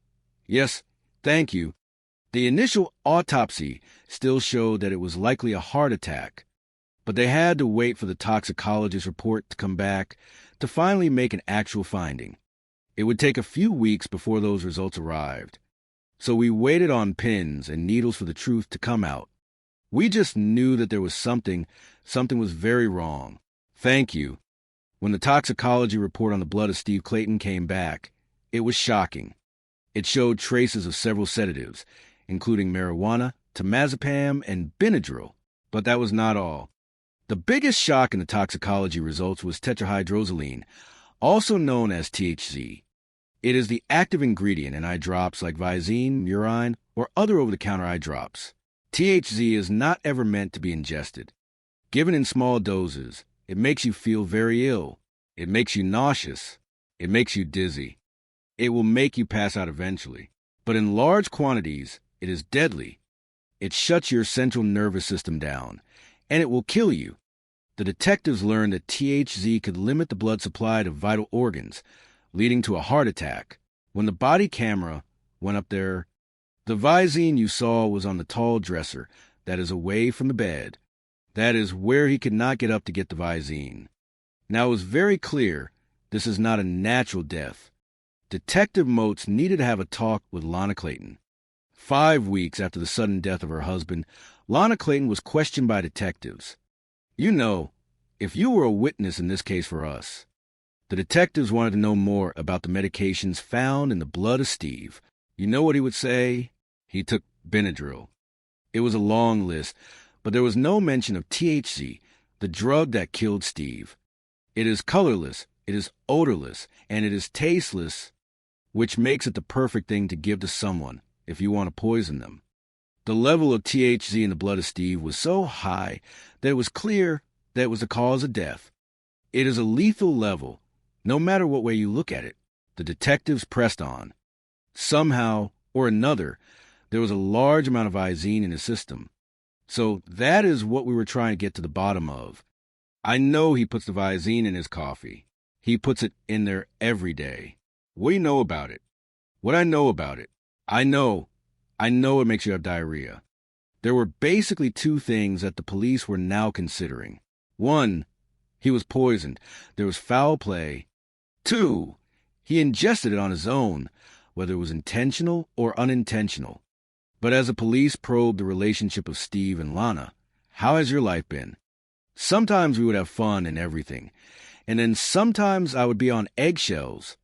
yes, thank you. The initial autopsy still showed that it was likely a heart attack, but they had to wait for the toxicologist's report to come back to finally make an actual finding. It would take a few weeks before those results arrived, so we waited on pins and needles for the truth to come out. We just knew that there was something was very wrong. Thank you. When the toxicology report on the blood of Steve Clayton came back, it was shocking. It showed traces of several sedatives, including marijuana, temazepam, and Benadryl. But that was not all. The biggest shock in the toxicology results was tetrahydrozoline, also known as THC. It is the active ingredient in eye drops like Visine, Murine, or other over-the-counter eye drops. THC is not ever meant to be ingested. Given in small doses, it makes you feel very ill. It makes you nauseous. It makes you dizzy. It will make you pass out eventually. But in large quantities, it is deadly. It shuts your central nervous system down, and it will kill you. The detectives learned that THC could limit the blood supply to vital organs, leading to a heart attack. When the body camera went up there, the Visine you saw was on the tall dresser that is away from the bed. That is where he could not get up to get the Visine. Now it was very clear this is not a natural death. Detective Motes needed to have a talk with Lana Clayton. 5 weeks after the sudden death of her husband, Lana Clayton was questioned by detectives. You know, if you were a witness in this case for us. The detectives wanted to know more about the medications found in the blood of Steve. You know what he would say? He took Benadryl. It was a long list, but there was no mention of THC, the drug that killed Steve. It is colorless, it is odorless, and it is tasteless, which makes it the perfect thing to give to someone if you want to poison them. The level of THC in the blood of Steve was so high that it was clear that it was the cause of death. It is a lethal level, no matter what way you look at it. The detectives pressed on. Somehow or another, there was a large amount of Visine in his system. So that is what we were trying to get to the bottom of. I know he puts the Visine in his coffee. He puts it in there every day. What do you know about it? What I know about it? I know it makes you have diarrhea. There were basically two things that the police were now considering. One, he was poisoned. There was foul play. Two, he ingested it on his own, whether it was intentional or unintentional. But as the police probed the relationship of Steve and Lana, how has your life been? Sometimes we would have fun and everything, and then sometimes I would be on eggshells.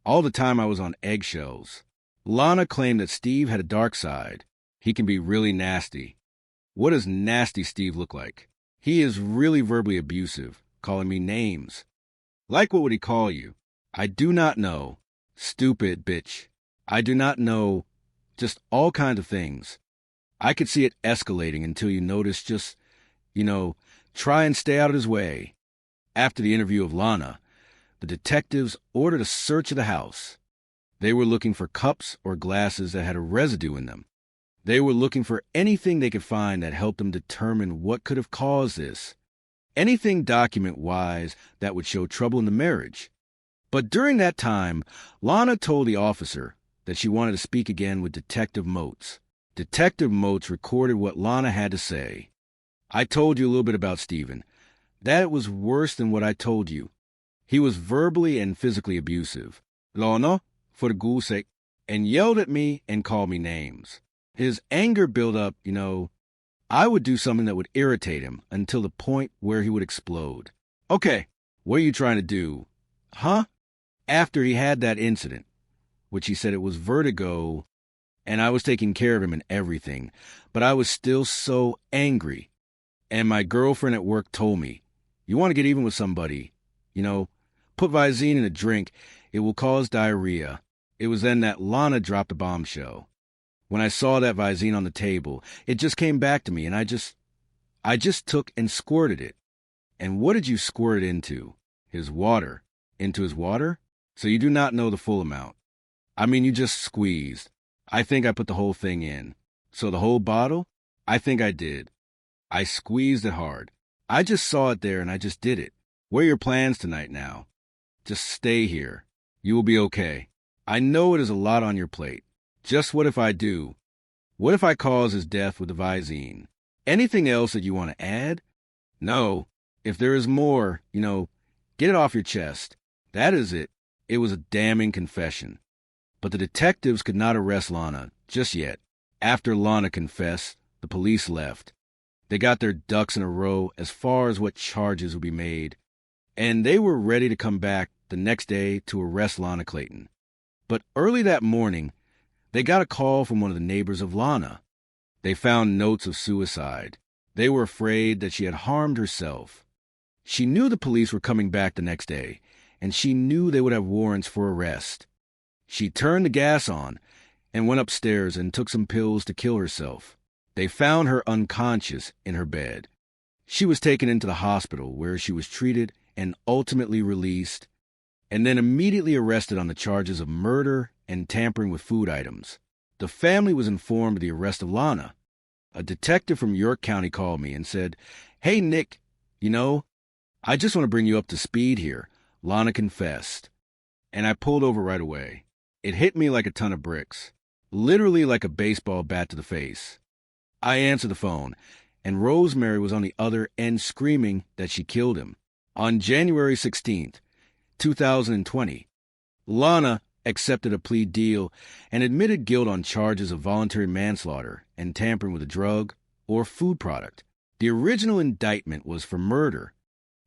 All the time I was on eggshells. Lana claimed that Steve had a dark side. He can be really nasty. What does nasty Steve look like? He is really verbally abusive, calling me names. Like what would he call you? I do not know. Stupid bitch. I do not know. Just all kinds of things. I could see it escalating until you notice just, try and stay out of his way. After the interview of Lana, the detectives ordered a search of the house. They were looking for cups or glasses that had a residue in them. They were looking for anything they could find that helped them determine what could have caused this. Anything document-wise that would show trouble in the marriage. But during that time, Lana told the officer that she wanted to speak again with Detective Motes. Detective Motes recorded what Lana had to say. I told you a little bit about Stephen. That was worse than what I told you. He was verbally and physically abusive. Lana, for the ghoul's sake, and yelled at me and called me names. His anger built up, I would do something that would irritate him until the point where he would explode. Okay, what are you trying to do? Huh? After he had that incident, which he said it was vertigo, and I was taking care of him and everything, but I was still so angry. And my girlfriend at work told me, you want to get even with somebody, put Visine in a drink, it will cause diarrhea. It was then that Lana dropped a bombshell. When I saw that Visine on the table, it just came back to me, and I just took and squirted it. And what did you squirt it into? His water. Into his water? So you do not know the full amount. I mean, you just squeezed. I think I put the whole thing in. So the whole bottle? I think I did. I squeezed it hard. I just saw it there and I just did it. What are your plans tonight now? Just stay here. You will be okay. I know it is a lot on your plate. Just what if I do? What if I cause his death with the Visine? Anything else that you want to add? No. If there is more, get it off your chest. That is it. It was a damning confession. But the detectives could not arrest Lana just yet. After Lana confessed, the police left. They got their ducks in a row as far as what charges would be made, and they were ready to come back the next day to arrest Lana Clayton. But early that morning, they got a call from one of the neighbors of Lana. They found notes of suicide. They were afraid that she had harmed herself. She knew the police were coming back the next day, and she knew they would have warrants for arrest. She turned the gas on and went upstairs and took some pills to kill herself. They found her unconscious in her bed. She was taken into the hospital where she was treated and ultimately released, and then immediately arrested on the charges of murder and tampering with food items. The family was informed of the arrest of Lana. A detective from York County called me and said, "Hey, Nick, I just want to bring you up to speed here. Lana confessed." And I pulled over right away. It hit me like a ton of bricks, literally like a baseball bat to the face. I answered the phone, and Rosemary was on the other end screaming that she killed him. On January 16th, 2020, Lana accepted a plea deal and admitted guilt on charges of voluntary manslaughter and tampering with a drug or food product. The original indictment was for murder.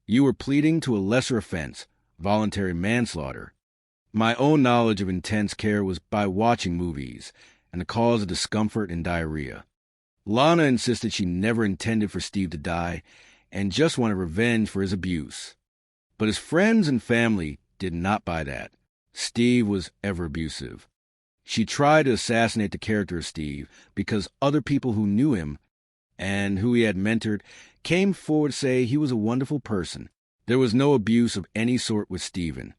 You were pleading to a lesser offense, voluntary manslaughter. My own knowledge of intense care was by watching movies and the cause of discomfort and diarrhea. Lana insisted she never intended for Steve to die and just wanted revenge for his abuse. But his friends and family did not buy that. Steve was ever abusive. She tried to assassinate the character of Steve because other people who knew him and who he had mentored came forward to say he was a wonderful person. There was no abuse of any sort with Stephen.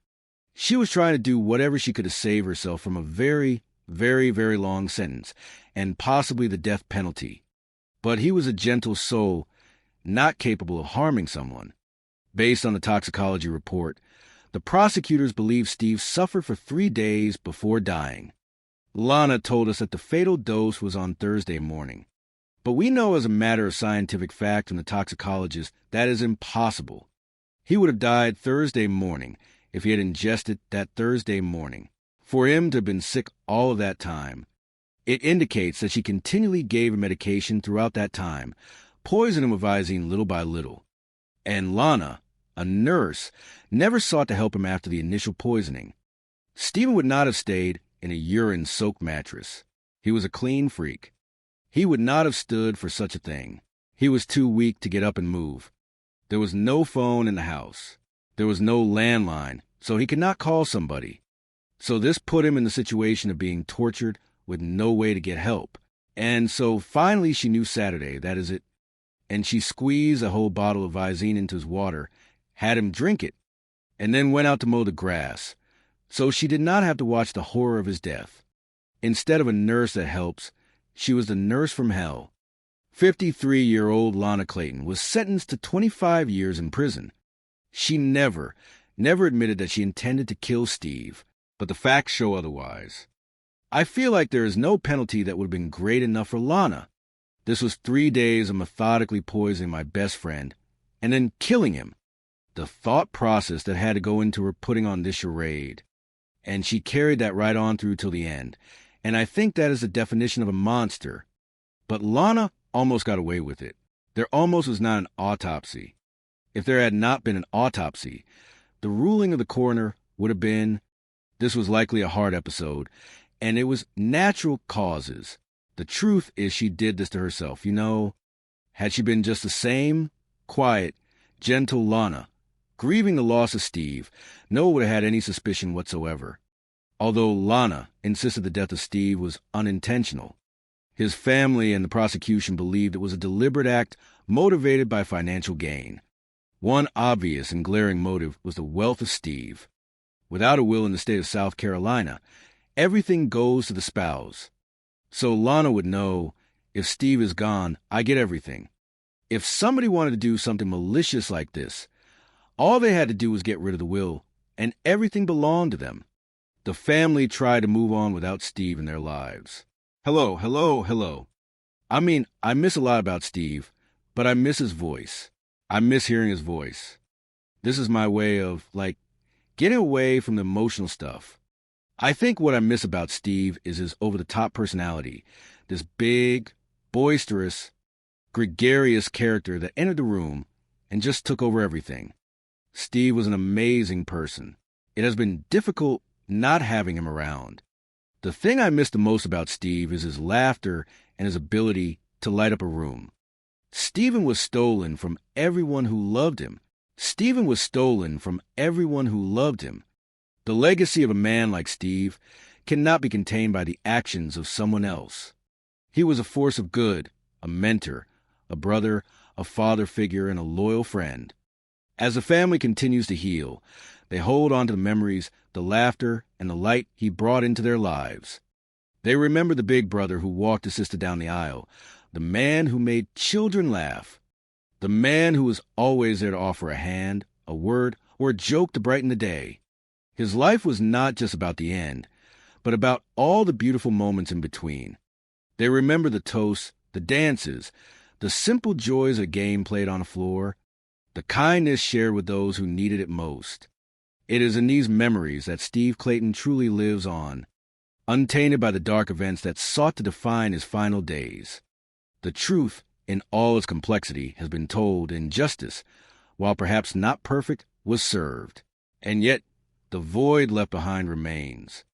She was trying to do whatever she could to save herself from a very, very, very long sentence and possibly the death penalty. But he was a gentle soul, not capable of harming someone. Based on the toxicology report, the prosecutors believe Steve suffered for 3 days before dying. Lana told us that the fatal dose was on Thursday morning. But we know as a matter of scientific fact from the toxicologist that is impossible. He would have died Thursday morning if he had ingested that Thursday morning. For him to have been sick all of that time, it indicates that she continually gave him medication throughout that time, poisoning him with Visine little by little. And Lana, a nurse, never sought to help him after the initial poisoning. Stephen would not have stayed in a urine-soaked mattress. He was a clean freak. He would not have stood for such a thing. He was too weak to get up and move. There was no phone in the house. There was no landline, so he could not call somebody. So this put him in the situation of being tortured with no way to get help. And so finally she knew Saturday, that is it. And she squeezed a whole bottle of Visine into his water, had him drink it, and then went out to mow the grass. So she did not have to watch the horror of his death. Instead of a nurse that helps, she was the nurse from hell. 53-year-old Lana Clayton was sentenced to 25 years in prison. She never admitted that she intended to kill Steve, but the facts show otherwise. I feel like there is no penalty that would have been great enough for Lana. This was 3 days of methodically poisoning my best friend and then killing him. The thought process that had to go into her putting on this charade. And she carried that right on through till the end. And I think that is the definition of a monster. But Lana almost got away with it. There almost was not an autopsy. If there had not been an autopsy, the ruling of the coroner would have been, this was likely a heart episode, and it was natural causes. The truth is she did this to herself. You know, had she been just the same, quiet, gentle Lana, grieving the loss of Steve, no one would have had any suspicion whatsoever. Although Lana insisted the death of Steve was unintentional. His family and the prosecution believed it was a deliberate act motivated by financial gain. One obvious and glaring motive was the wealth of Steve. Without a will in the state of South Carolina, everything goes to the spouse. So Lana would know, if Steve is gone, I get everything. If somebody wanted to do something malicious like this, all they had to do was get rid of the will, and everything belonged to them. The family tried to move on without Steve in their lives. Hello. I mean, I miss a lot about Steve, but I miss his voice. I miss hearing his voice. This is my way of, getting away from the emotional stuff. I think what I miss about Steve is his over-the-top personality, this big, boisterous, gregarious character that entered the room and just took over everything. Steve was an amazing person. It has been difficult not having him around. The thing I miss the most about Steve is his laughter and his ability to light up a room. Stephen was stolen from everyone who loved him. The legacy of a man like Steve cannot be contained by the actions of someone else. He was a force of good, a mentor, a brother, a father figure, and a loyal friend. As the family continues to heal, they hold on to the memories, the laughter, and the light he brought into their lives. They remember the big brother who walked his sister down the aisle, the man who made children laugh, the man who was always there to offer a hand, a word, or a joke to brighten the day. His life was not just about the end, but about all the beautiful moments in between. They remember the toasts, the dances, the simple joys of a game played on a floor, the kindness shared with those who needed it most. It is in these memories that Steve Clayton truly lives on, untainted by the dark events that sought to define his final days. The truth, in all its complexity, has been told, and justice, while perhaps not perfect, was served. And yet, the void left behind remains.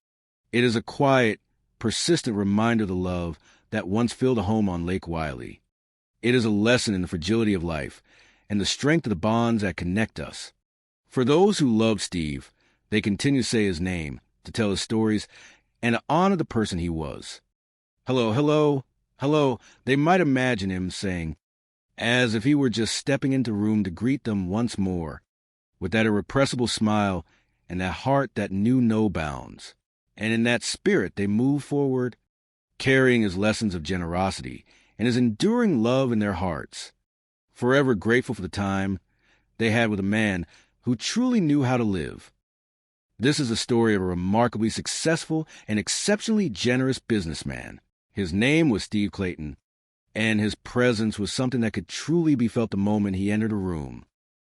It is a quiet, persistent reminder of the love, that once filled a home on Lake Wylie. It is a lesson in the fragility of life and the strength of the bonds that connect us. For those who love Steve, they continue to say his name, to tell his stories, and to honor the person he was. Hello, hello, hello, they might imagine him saying, as if he were just stepping into the room to greet them once more, with that irrepressible smile and that heart that knew no bounds. And in that spirit they move forward, carrying his lessons of generosity and his enduring love in their hearts, forever grateful for the time they had with a man who truly knew how to live. This is a story of a remarkably successful and exceptionally generous businessman. His name was Steve Clayton, and his presence was something that could truly be felt the moment he entered a room.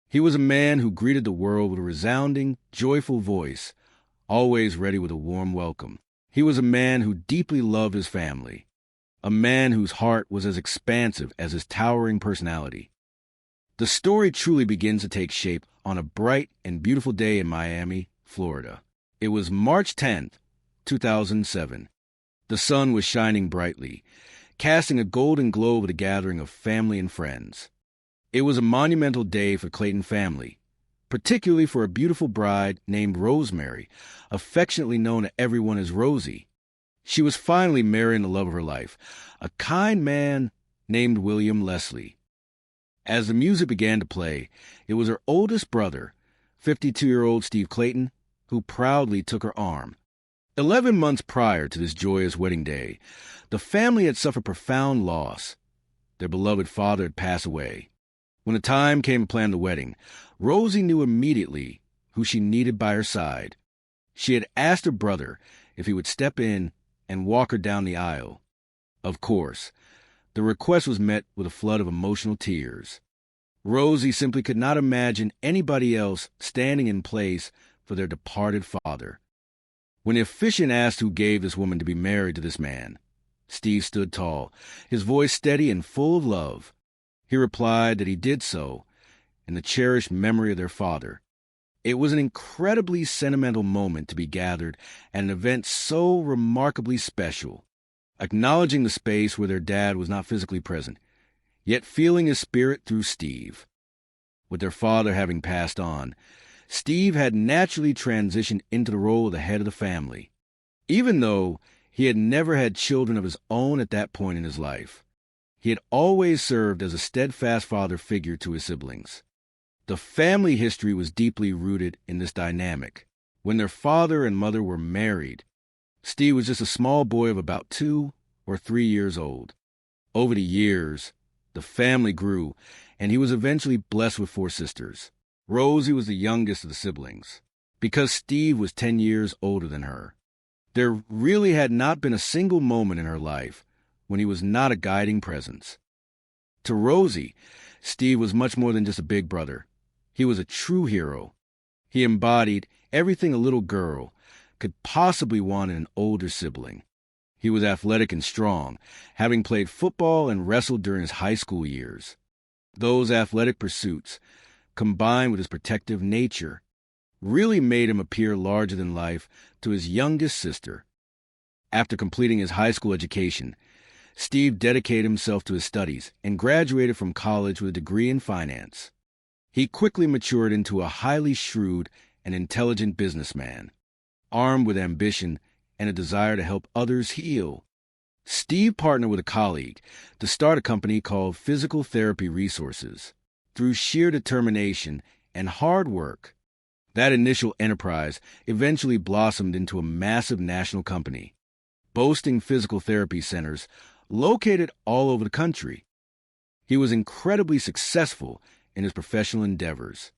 He was a man who greeted the world with a resounding, joyful voice, always ready with a warm welcome. He was a man who deeply loved his family, a man whose heart was as expansive as his towering personality. The story truly begins to take shape on a bright and beautiful day in Miami, Florida. It was March 10th, 2007. The sun was shining brightly, casting a golden glow over the gathering of family and friends. It was a monumental day for Clayton family, particularly for a beautiful bride named Rosemary, affectionately known to everyone as Rosie. She was finally marrying the love of her life, a kind man named William Leslie. As the music began to play, it was her oldest brother, 52-year-old Steve Clayton, who proudly took her arm. 11 months prior to this joyous wedding day, the family had suffered profound loss. Their beloved father had passed away. When the time came to plan the wedding, Rosie knew immediately who she needed by her side. She had asked her brother if he would step in and walk her down the aisle. Of course, the request was met with a flood of emotional tears. Rosie simply could not imagine anybody else standing in place for their departed father. When the officiant asked who gave this woman to be married to this man, Steve stood tall, his voice steady and full of love. He replied that he did so in the cherished memory of their father. It was an incredibly sentimental moment to be gathered at an event so remarkably special, acknowledging the space where their dad was not physically present, yet feeling his spirit through Steve. With their father having passed on, Steve had naturally transitioned into the role of the head of the family, even though he had never had children of his own at that point in his life. He had always served as a steadfast father figure to his siblings. The family history was deeply rooted in this dynamic. When their father and mother were married, Steve was just a small boy of about 2 or 3 years old. Over the years, the family grew, and he was eventually blessed with 4 sisters. Rosie was the youngest of the siblings, because Steve was 10 years older than her. There really had not been a single moment in her life when he was not a guiding presence. To Rosie, Steve was much more than just a big brother. He was a true hero. He embodied everything a little girl could possibly want in an older sibling. He was athletic and strong, having played football and wrestled during his high school years. Those athletic pursuits, combined with his protective nature, really made him appear larger than life to his youngest sister. After completing his high school education, Steve dedicated himself to his studies and graduated from college with a degree in finance. He quickly matured into a highly shrewd and intelligent businessman, armed with ambition and a desire to help others heal. Steve partnered with a colleague to start a company called Physical Therapy Resources. Through sheer determination and hard work, that initial enterprise eventually blossomed into a massive national company, boasting physical therapy centers located all over the country. He was incredibly successful in his professional endeavors.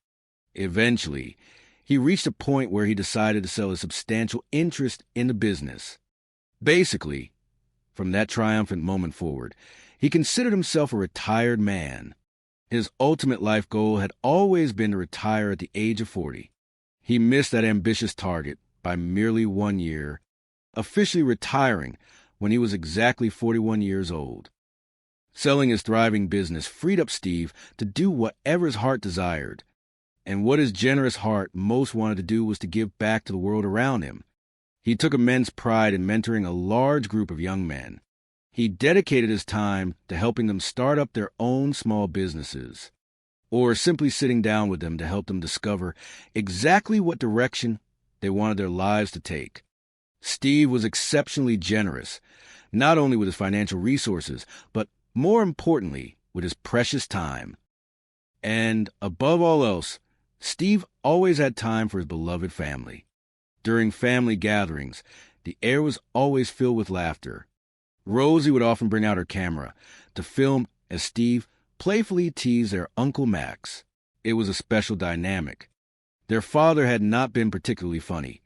Eventually, he reached a point where he decided to sell a substantial interest in the business. Basically, from that triumphant moment forward, he considered himself a retired man. His ultimate life goal had always been to retire at the age of 40. He missed that ambitious target by merely 1 year, officially retiring when he was exactly 41 years old. Selling his thriving business freed up Steve to do whatever his heart desired. And what his generous heart most wanted to do was to give back to the world around him. He took immense pride in mentoring a large group of young men. He dedicated his time to helping them start up their own small businesses, or simply sitting down with them to help them discover exactly what direction they wanted their lives to take. Steve was exceptionally generous, not only with his financial resources, but more importantly, with his precious time. And above all else, Steve always had time for his beloved family. During family gatherings, the air was always filled with laughter. Rosie would often bring out her camera to film as Steve playfully teased their Uncle Max. It was a special dynamic. Their father had not been particularly funny.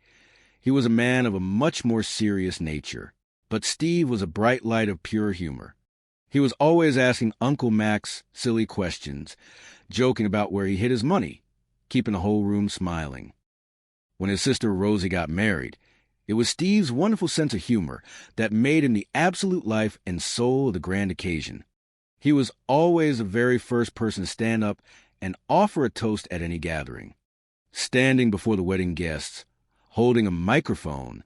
He was a man of a much more serious nature. But Steve was a bright light of pure humor. He was always asking Uncle Max silly questions, joking about where he hid his money, keeping the whole room smiling. When his sister Rosie got married, it was Steve's wonderful sense of humor that made him the absolute life and soul of the grand occasion. He was always the very first person to stand up and offer a toast at any gathering. Standing before the wedding guests, holding a microphone,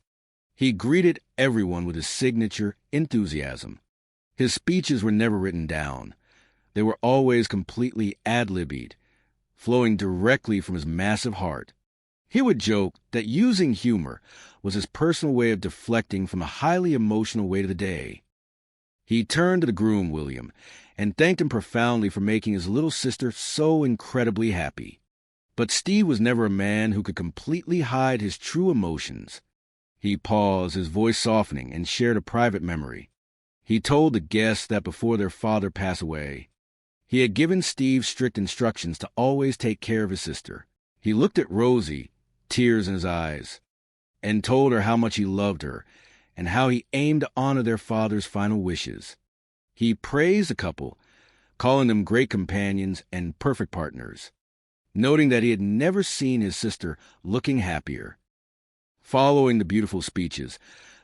he greeted everyone with his signature enthusiasm. His speeches were never written down. They were always completely ad-libbed, flowing directly from his massive heart. He would joke that using humor was his personal way of deflecting from a highly emotional weight of the day. He turned to the groom, William, and thanked him profoundly for making his little sister so incredibly happy. But Steve was never a man who could completely hide his true emotions. He paused, his voice softening, and shared a private memory. He told the guests that before their father passed away, he had given Steve strict instructions to always take care of his sister. He looked at Rosie, tears in his eyes, and told her how much he loved her and how he aimed to honor their father's final wishes. He praised the couple, calling them great companions and perfect partners, noting that he had never seen his sister looking happier. Following the beautiful speeches,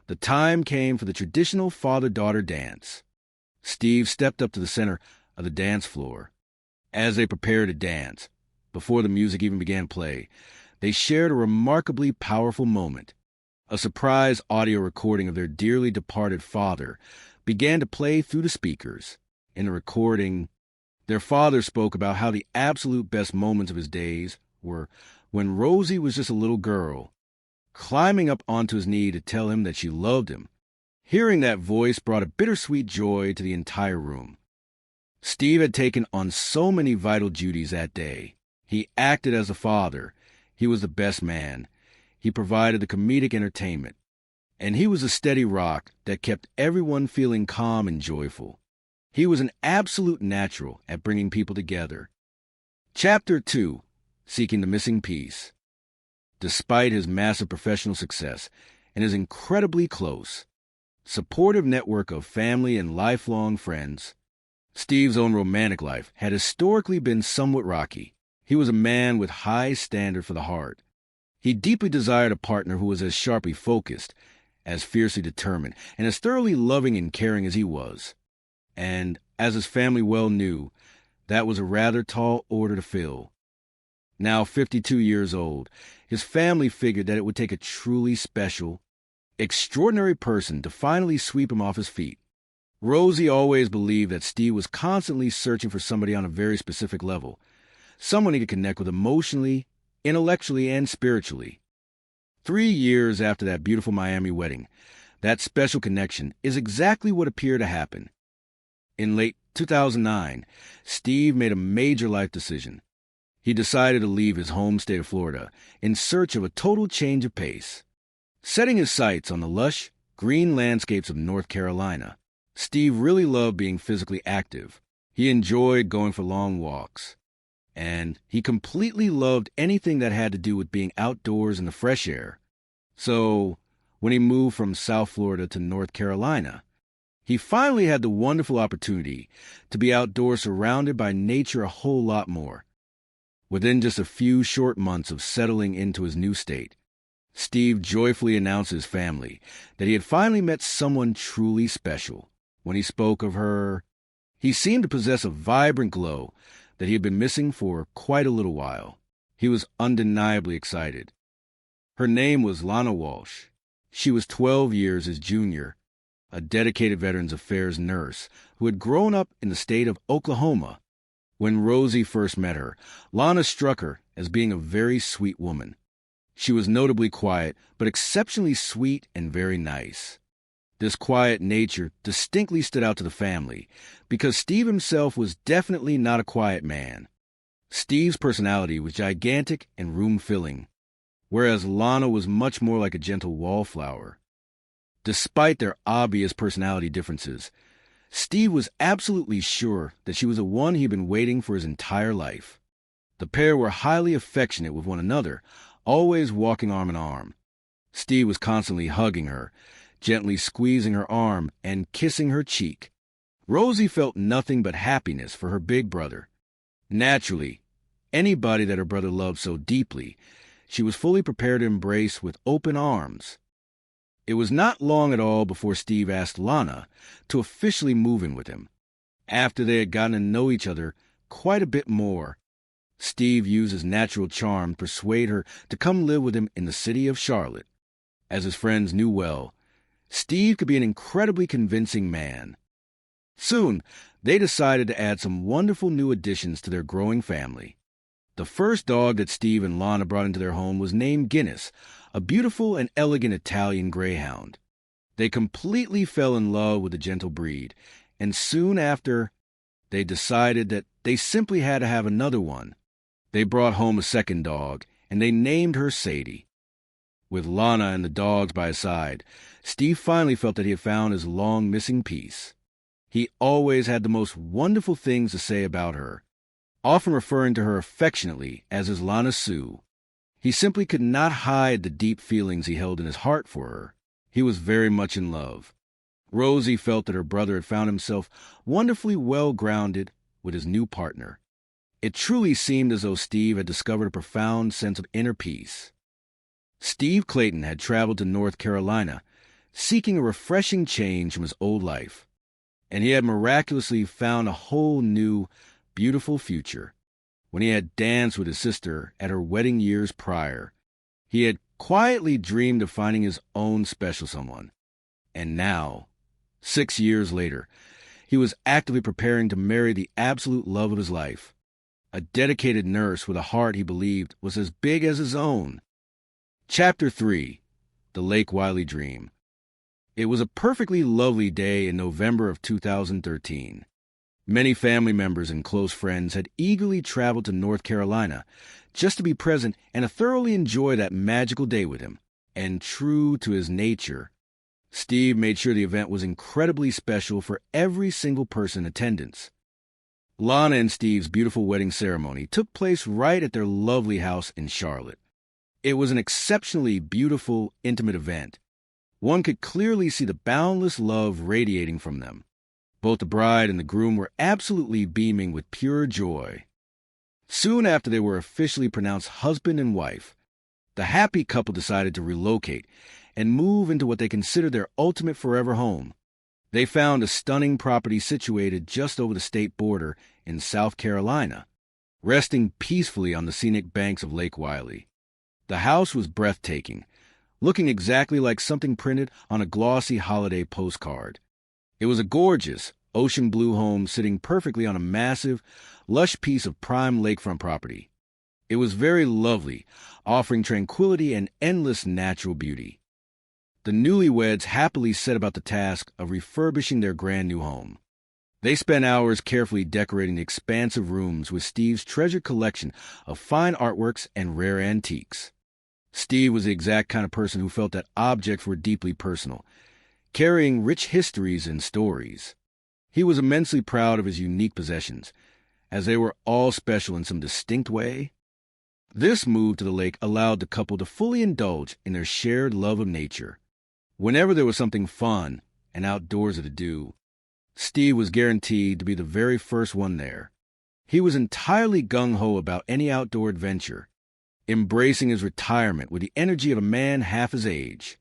the time came for the traditional father-daughter dance. Steve stepped up to the center of the dance floor. As they prepared to dance, before the music even began to play, they shared a remarkably powerful moment. A surprise audio recording of their dearly departed father began to play through the speakers. In the recording, their father spoke about how the absolute best moments of his days were when Rosie was just a little girl, climbing up onto his knee to tell him that she loved him. Hearing that voice brought a bittersweet joy to the entire room. Steve had taken on so many vital duties that day. He acted as a father. He was the best man. He provided the comedic entertainment. And he was a steady rock that kept everyone feeling calm and joyful. He was an absolute natural at bringing people together. Chapter 2, Seeking the Missing Piece. Despite his massive professional success and his incredibly close, supportive network of family and lifelong friends, Steve's own romantic life had historically been somewhat rocky. He was a man with high standard for the heart. He deeply desired a partner who was as sharply focused, as fiercely determined, and as thoroughly loving and caring as he was. And, as his family well knew, that was a rather tall order to fill. Now 52 years old, his family figured that it would take a truly special, extraordinary person to finally sweep him off his feet. Rosie always believed that Steve was constantly searching for somebody on a very specific level, someone he could connect with emotionally, intellectually, and spiritually. 3 years after that beautiful Miami wedding, that special connection is exactly what appeared to happen. In late 2009, Steve made a major life decision. He decided to leave his home state of Florida in search of a total change of pace. Setting his sights on the lush, green landscapes of North Carolina, Steve really loved being physically active. He enjoyed going for long walks. And he completely loved anything that had to do with being outdoors in the fresh air. So, when he moved from South Florida to North Carolina, he finally had the wonderful opportunity to be outdoors surrounded by nature a whole lot more. Within just a few short months of settling into his new state, Steve joyfully announced to his family that he had finally met someone truly special. When he spoke of her, he seemed to possess a vibrant glow that he had been missing for quite a little while. He was undeniably excited. Her name was Lana Walsh. She was 12 years his junior, a dedicated Veterans Affairs nurse who had grown up in the state of Oklahoma. When Rosie first met her, Lana struck her as being a very sweet woman. She was notably quiet, but exceptionally sweet and very nice. This quiet nature distinctly stood out to the family, because Steve himself was definitely not a quiet man. Steve's personality was gigantic and room-filling, whereas Lana was much more like a gentle wallflower. Despite their obvious personality differences, Steve was absolutely sure that she was the one he'd been waiting for his entire life. The pair were highly affectionate with one another, always walking arm in arm. Steve was constantly hugging her, gently squeezing her arm and kissing her cheek. Rosie felt nothing but happiness for her big brother. Naturally, anybody that her brother loved so deeply, she was fully prepared to embrace with open arms. It was not long at all before Steve asked Lana to officially move in with him. After they had gotten to know each other quite a bit more, Steve used his natural charm to persuade her to come live with him in the city of Charlotte. As his friends knew well, Steve could be an incredibly convincing man. Soon, they decided to add some wonderful new additions to their growing family. The first dog that Steve and Lana brought into their home was named Guinness, a beautiful and elegant Italian greyhound. They completely fell in love with the gentle breed, and soon after, they decided that they simply had to have another one. They brought home a second dog, and they named her Sadie. With Lana and the dogs by his side, Steve finally felt that he had found his long-missing piece. He always had the most wonderful things to say about her, often referring to her affectionately as his Lana Sue. He simply could not hide the deep feelings he held in his heart for her. He was very much in love. Rosie felt that her brother had found himself wonderfully well-grounded with his new partner. It truly seemed as though Steve had discovered a profound sense of inner peace. Steve Clayton had traveled to North Carolina, seeking a refreshing change from his old life, and he had miraculously found a whole new, beautiful future. When he had danced with his sister at her wedding years prior, he had quietly dreamed of finding his own special someone. And now, 6 years later, he was actively preparing to marry the absolute love of his life, a dedicated nurse with a heart he believed was as big as his own. Chapter 3, The Lake Wiley Dream. It was a perfectly lovely day in November of 2013. Many family members and close friends had eagerly traveled to North Carolina just to be present and to thoroughly enjoy that magical day with him. And true to his nature, Steve made sure the event was incredibly special for every single person in attendance. Lana and Steve's beautiful wedding ceremony took place right at their lovely house in Charlotte. It was an exceptionally beautiful, intimate event. One could clearly see the boundless love radiating from them. Both the bride and the groom were absolutely beaming with pure joy. Soon after they were officially pronounced husband and wife, the happy couple decided to relocate and move into what they considered their ultimate forever home. They found a stunning property situated just over the state border in South Carolina, resting peacefully on the scenic banks of Lake Wiley. The house was breathtaking, looking exactly like something printed on a glossy holiday postcard. It was a gorgeous, ocean blue home sitting perfectly on a massive, lush piece of prime lakefront property. It was very lovely, offering tranquility and endless natural beauty. The newlyweds happily set about the task of refurbishing their grand new home. They spent hours carefully decorating the expansive rooms with Steve's treasured collection of fine artworks and rare antiques. Steve was the exact kind of person who felt that objects were deeply personal, carrying rich histories and stories. He was immensely proud of his unique possessions, as they were all special in some distinct way. This move to the lake allowed the couple to fully indulge in their shared love of nature. Whenever there was something fun and outdoorsy to do, Steve was guaranteed to be the very first one there. He was entirely gung-ho about any outdoor adventure, embracing his retirement with the energy of a man half his age.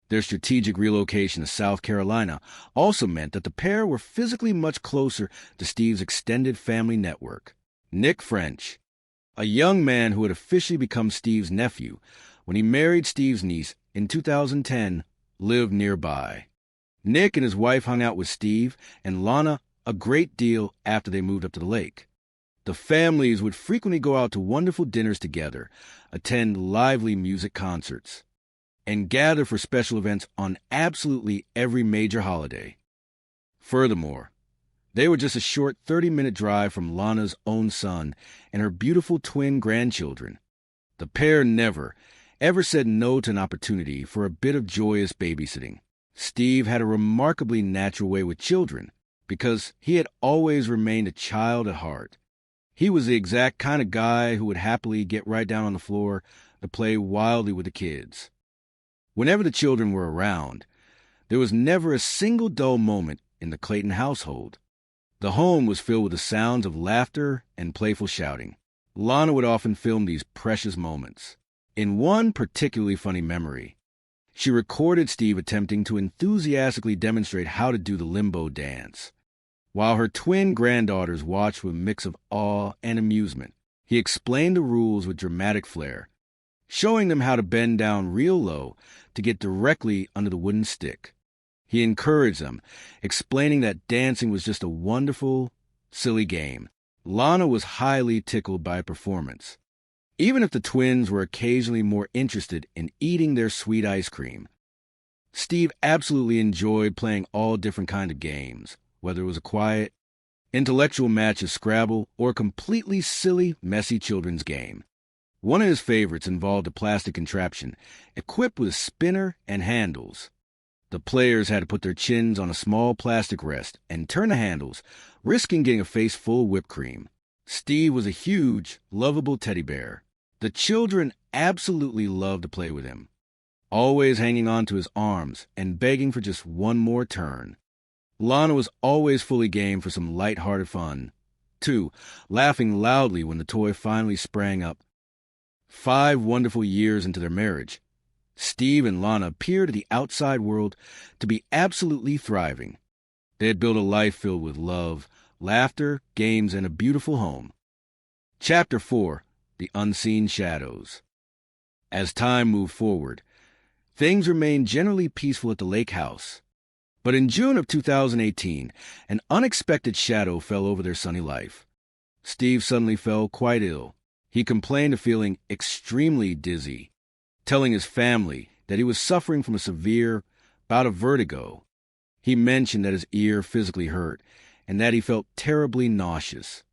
Their strategic relocation to South Carolina also meant that the pair were physically much closer to Steve's extended family network. Nick French, a young man who had officially become Steve's nephew when he married Steve's niece in 2010, lived nearby. Nick and his wife hung out with Steve and Lana a great deal after they moved up to the lake. The families would frequently go out to wonderful dinners together, attend lively music concerts, and gather for special events on absolutely every major holiday. Furthermore, they were just a short 30-minute drive from Lana's own son and her beautiful twin grandchildren. The pair never, ever said no to an opportunity for a bit of joyous babysitting. Steve had a remarkably natural way with children because he had always remained a child at heart. He was the exact kind of guy who would happily get right down on the floor to play wildly with the kids. Whenever the children were around, there was never a single dull moment in the Clayton household. The home was filled with the sounds of laughter and playful shouting. Lana would often film these precious moments. In one particularly funny memory, she recorded Steve attempting to enthusiastically demonstrate how to do the limbo dance. While her twin granddaughters watched with a mix of awe and amusement, he explained the rules with dramatic flair, showing them how to bend down real low to get directly under the wooden stick. He encouraged them, explaining that dancing was just a wonderful, silly game. Lana was highly tickled by a performance, even if the twins were occasionally more interested in eating their sweet ice cream. Steve absolutely enjoyed playing all different kinds of games, whether it was a quiet, intellectual match of Scrabble or a completely silly, messy children's game. One of his favorites involved a plastic contraption equipped with a spinner and handles. The players had to put their chins on a small plastic rest and turn the handles, risking getting a face full of whipped cream. Steve was a huge, lovable teddy bear. The children absolutely loved to play with him, always hanging on to his arms and begging for just one more turn. Lana was always fully game for some light-hearted fun, too, laughing loudly when the toy finally sprang up. 5 wonderful years into their marriage, Steve and Lana appeared to the outside world to be absolutely thriving. They had built a life filled with love, laughter, games, and a beautiful home. Chapter 4, The Unseen Shadows. As time moved forward, things remained generally peaceful at the lake house. But in June of 2018, an unexpected shadow fell over their sunny life. Steve suddenly fell quite ill. He complained of feeling extremely dizzy, telling his family that he was suffering from a severe bout of vertigo. He mentioned that his ear physically hurt and that he felt terribly nauseous.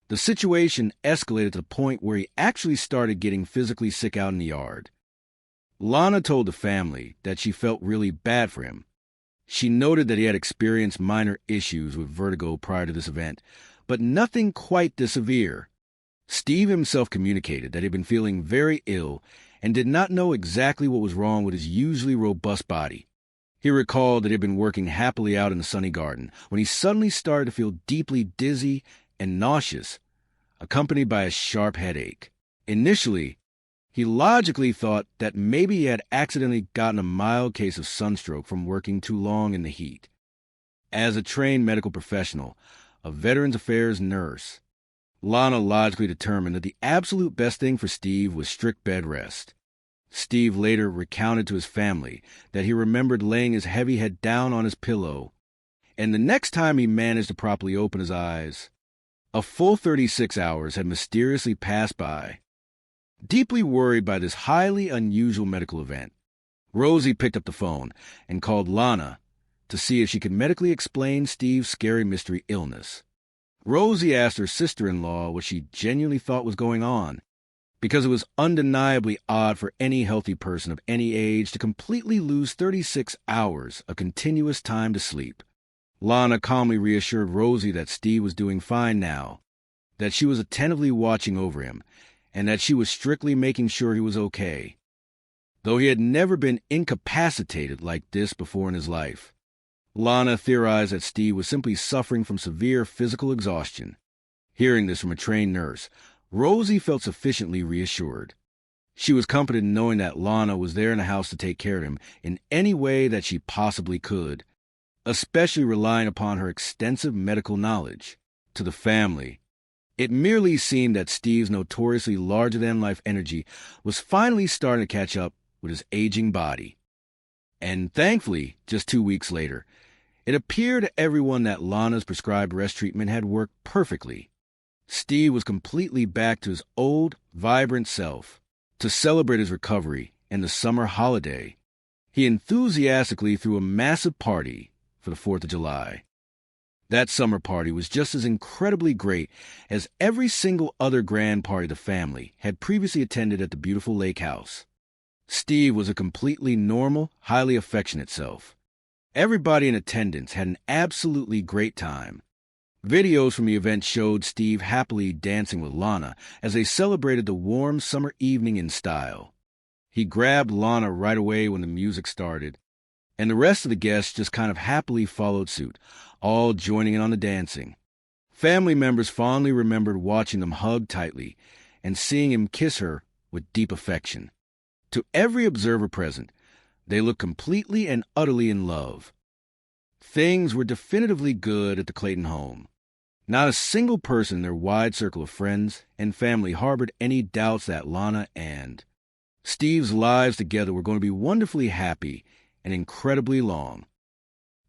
The situation escalated to the point where he actually started getting physically sick out in the yard. Lana told the family that she felt really bad for him. She noted that he had experienced minor issues with vertigo prior to this event, but nothing quite this severe. Steve himself communicated that he had been feeling very ill and did not know exactly what was wrong with his usually robust body. He recalled that he had been working happily out in the sunny garden when he suddenly started to feel deeply dizzy and nauseous, accompanied by a sharp headache. Initially, he logically thought that maybe he had accidentally gotten a mild case of sunstroke from working too long in the heat. As a trained medical professional, a Veterans Affairs nurse, Lana logically determined that the absolute best thing for Steve was strict bed rest. Steve later recounted to his family that he remembered laying his heavy head down on his pillow, and the next time he managed to properly open his eyes, a full 36 hours had mysteriously passed by. Deeply worried by this highly unusual medical event, Rosie picked up the phone and called Lana to see if she could medically explain Steve's scary mystery illness. Rosie asked her sister-in-law what she genuinely thought was going on, because it was undeniably odd for any healthy person of any age to completely lose 36 hours of continuous time to sleep. Lana calmly reassured Rosie that Steve was doing fine now, that she was attentively watching over him, and that she was strictly making sure he was okay, though he had never been incapacitated like this before in his life. Lana theorized that Steve was simply suffering from severe physical exhaustion. Hearing this from a trained nurse, Rosie felt sufficiently reassured. She was comforted in knowing that Lana was there in the house to take care of him in any way that she possibly could, especially relying upon her extensive medical knowledge. To the family, it merely seemed that Steve's notoriously larger-than-life energy was finally starting to catch up with his aging body. And thankfully, just 2 weeks later, It appeared to everyone that Lana's prescribed rest treatment had worked perfectly. Steve was completely back to his old, vibrant self. To celebrate his recovery and the summer holiday, he enthusiastically threw a massive party for the 4th of July. That summer party was just as incredibly great as every single other grand party the family had previously attended at the beautiful lake house. Steve was a completely normal, highly affectionate self. Everybody in attendance had an absolutely great time. Videos from the event showed Steve happily dancing with Lana as they celebrated the warm summer evening in style. He grabbed Lana right away when the music started, and the rest of the guests just kind of happily followed suit, all joining in on the dancing. Family members fondly remembered watching them hug tightly and seeing him kiss her with deep affection. To every observer present, they looked completely and utterly in love. Things were definitively good at the Clayton home. Not a single person in their wide circle of friends and family harbored any doubts that Lana and Steve's lives together were going to be wonderfully happy and incredibly long.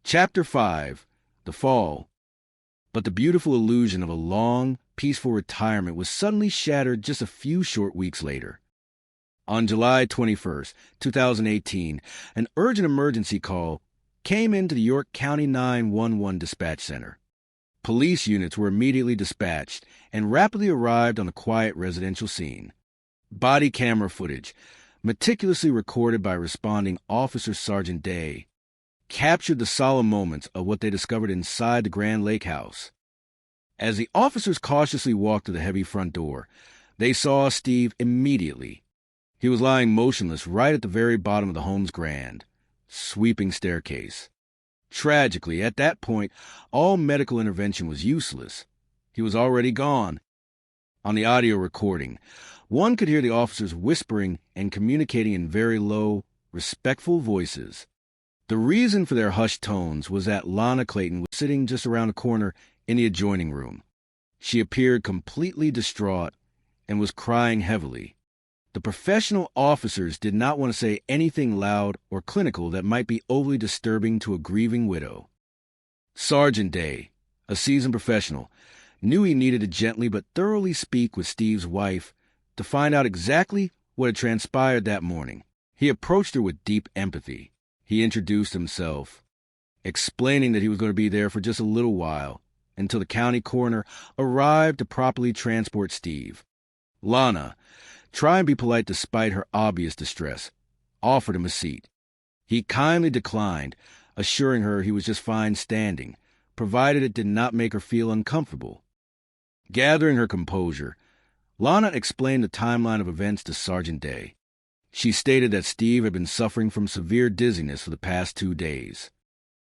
Chapter 5, The Fall. But the beautiful illusion of a long, peaceful retirement was suddenly shattered just a few short weeks later. On July 21st, 2018, an urgent emergency call came into the York County 911 Dispatch Center. Police units were immediately dispatched and rapidly arrived on the quiet residential scene. Body camera footage, meticulously recorded by responding Officer Sergeant Day, captured the solemn moments of what they discovered inside the Grand Lake House. As the officers cautiously walked to the heavy front door, they saw Steve immediately. He was lying motionless right at the very bottom of the home's grand, sweeping staircase. Tragically, at that point, all medical intervention was useless. He was already gone. On the audio recording, one could hear the officers whispering and communicating in very low, respectful voices. The reason for their hushed tones was that Lana Clayton was sitting just around the corner in the adjoining room. She appeared completely distraught and was crying heavily. The professional officers did not want to say anything loud or clinical that might be overly disturbing to a grieving widow. Sergeant Day, a seasoned professional, knew he needed to gently but thoroughly speak with Steve's wife to find out exactly what had transpired that morning. He approached her with deep empathy. He introduced himself, explaining that he was going to be there for just a little while until the county coroner arrived to properly transport Steve. Lana, trying to be polite despite her obvious distress, offered him a seat. He kindly declined, assuring her he was just fine standing, provided it did not make her feel uncomfortable. Gathering her composure, Lana explained the timeline of events to Sergeant Day. She stated that Steve had been suffering from severe dizziness for the past 2 days.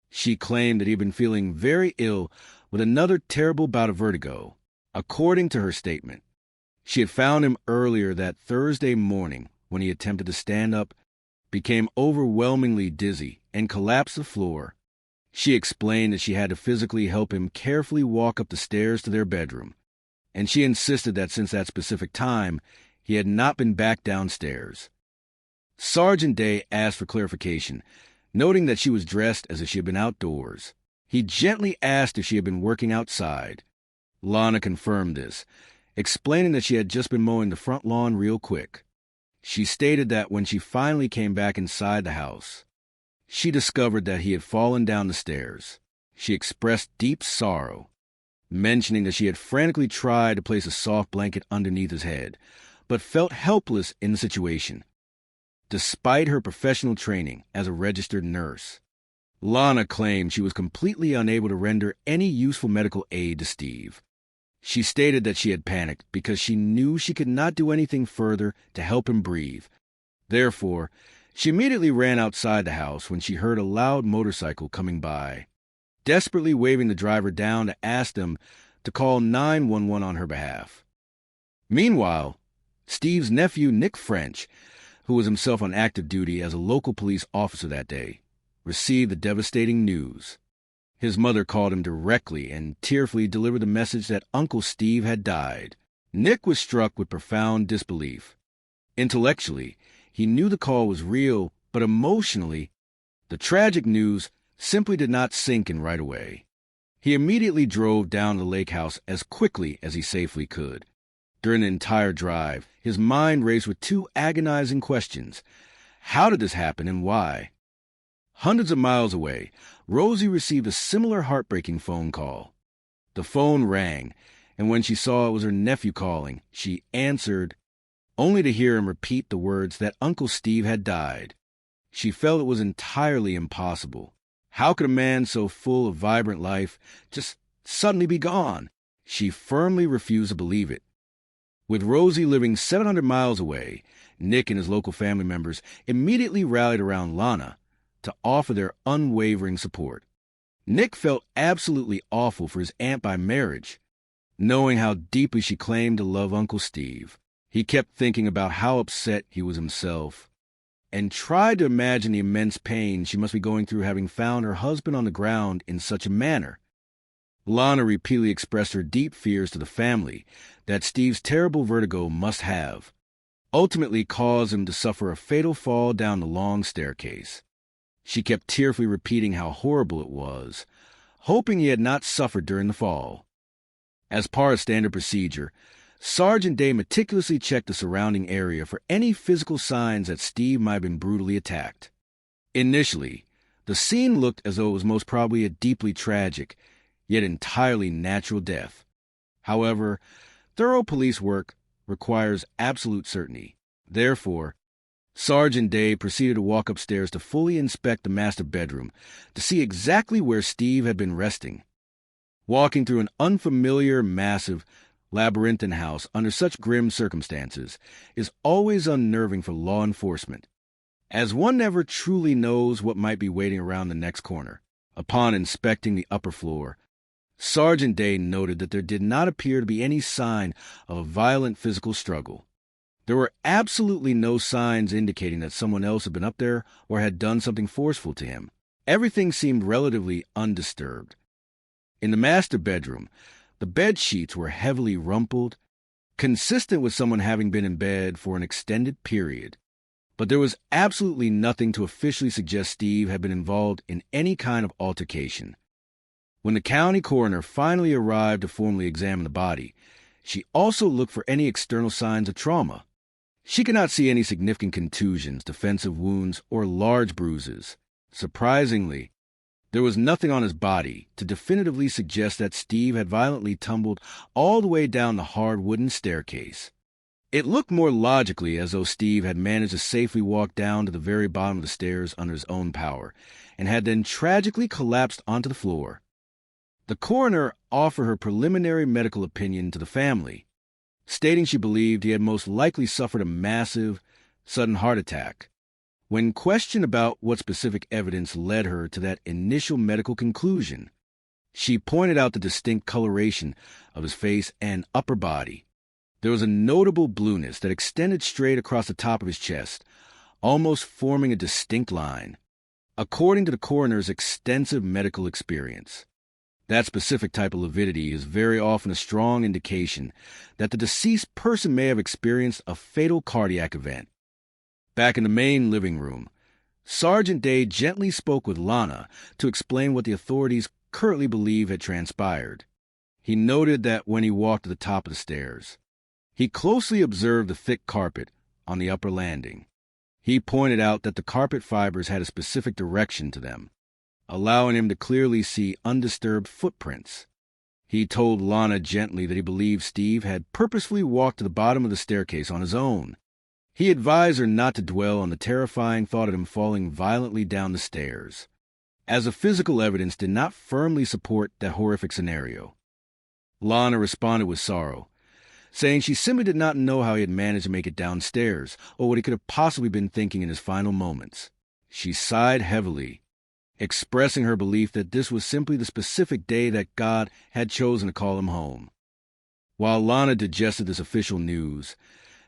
She claimed that he had been feeling very ill with another terrible bout of vertigo. According to her statement, she had found him earlier that Thursday morning when he attempted to stand up, became overwhelmingly dizzy, and collapsed to the floor. She explained that she had to physically help him carefully walk up the stairs to their bedroom, and she insisted that since that specific time, he had not been back downstairs. Sergeant Day asked for clarification, noting that she was dressed as if she had been outdoors. He gently asked if she had been working outside. Lana confirmed this, explaining that she had just been mowing the front lawn real quick. She stated that when she finally came back inside the house, she discovered that he had fallen down the stairs. She expressed deep sorrow, mentioning that she had frantically tried to place a soft blanket underneath his head, but felt helpless in the situation. Despite her professional training as a registered nurse, Lana claimed she was completely unable to render any useful medical aid to Steve. She stated that she had panicked because she knew she could not do anything further to help him breathe. Therefore, she immediately ran outside the house when she heard a loud motorcycle coming by, desperately waving the driver down to ask them to call 911 on her behalf. Meanwhile, Steve's nephew, Nick French, who was himself on active duty as a local police officer that day, received the devastating news. His mother called him directly and tearfully delivered the message that Uncle Steve had died. Nick was struck with profound disbelief. Intellectually, he knew the call was real, but emotionally, the tragic news simply did not sink in right away. He immediately drove down to the lake house as quickly as he safely could. During the entire drive, his mind raced with two agonizing questions. How did this happen and why? Hundreds of miles away, Rosie received a similar heartbreaking phone call. The phone rang, and when she saw it was her nephew calling, she answered, only to hear him repeat the words that Uncle Steve had died. She felt it was entirely impossible. How could a man so full of vibrant life just suddenly be gone? She firmly refused to believe it. With Rosie living 700 miles away, Nick and his local family members immediately rallied around Lana to offer their unwavering support. Nick felt absolutely awful for his aunt by marriage, knowing how deeply she claimed to love Uncle Steve. He kept thinking about how upset he was himself, and tried to imagine the immense pain she must be going through having found her husband on the ground in such a manner. Lana repeatedly expressed her deep fears to the family that Steve's terrible vertigo must have ultimately caused him to suffer a fatal fall down the long staircase. She kept tearfully repeating how horrible it was, hoping he had not suffered during the fall. As part of standard procedure, Sergeant Day meticulously checked the surrounding area for any physical signs that Steve might have been brutally attacked. Initially, the scene looked as though it was most probably a deeply tragic, yet entirely natural death. However, thorough police work requires absolute certainty. Therefore, Sergeant Day proceeded to walk upstairs to fully inspect the master bedroom to see exactly where Steve had been resting. Walking through an unfamiliar, massive, labyrinthine house under such grim circumstances is always unnerving for law enforcement, as one never truly knows what might be waiting around the next corner. Upon inspecting the upper floor, Sergeant Day noted that there did not appear to be any sign of a violent physical struggle. There were absolutely no signs indicating that someone else had been up there or had done something forceful to him. Everything seemed relatively undisturbed. In the master bedroom, the bed sheets were heavily rumpled, consistent with someone having been in bed for an extended period. But there was absolutely nothing to officially suggest Steve had been involved in any kind of altercation. When the county coroner finally arrived to formally examine the body, she also looked for any external signs of trauma. She could not see any significant contusions, defensive wounds, or large bruises. Surprisingly, there was nothing on his body to definitively suggest that Steve had violently tumbled all the way down the hard wooden staircase. It looked more logically as though Steve had managed to safely walk down to the very bottom of the stairs under his own power, and had then tragically collapsed onto the floor. The coroner offered her preliminary medical opinion to the family, stating she believed he had most likely suffered a massive, sudden heart attack. When questioned about what specific evidence led her to that initial medical conclusion, she pointed out the distinct coloration of his face and upper body. There was a notable blueness that extended straight across the top of his chest, almost forming a distinct line, according to the coroner's extensive medical experience. That specific type of lividity is very often a strong indication that the deceased person may have experienced a fatal cardiac event. Back in the main living room, Sergeant Day gently spoke with Lana to explain what the authorities currently believe had transpired. He noted that when he walked to the top of the stairs, he closely observed the thick carpet on the upper landing. He pointed out that the carpet fibers had a specific direction to them, allowing him to clearly see undisturbed footprints. He told Lana gently that he believed Steve had purposefully walked to the bottom of the staircase on his own. He advised her not to dwell on the terrifying thought of him falling violently down the stairs, as the physical evidence did not firmly support that horrific scenario. Lana responded with sorrow, saying she simply did not know how he had managed to make it downstairs, or what he could have possibly been thinking in his final moments. She sighed heavily, expressing her belief that this was simply the specific day that God had chosen to call him home. While Lana digested this official news,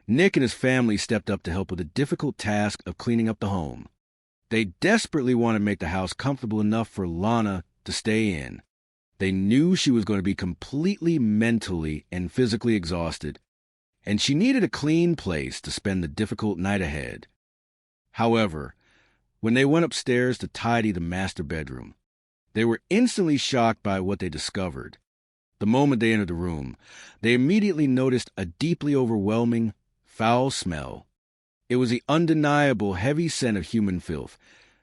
Nick and his family stepped up to help with the difficult task of cleaning up the home. They desperately wanted to make the house comfortable enough for Lana to stay in. They knew she was going to be completely mentally and physically exhausted, and she needed a clean place to spend the difficult night ahead. However, when they went upstairs to tidy the master bedroom, They were instantly shocked by what they discovered. The moment they entered the room, they immediately noticed a deeply overwhelming, foul smell. It was the undeniable heavy scent of human filth,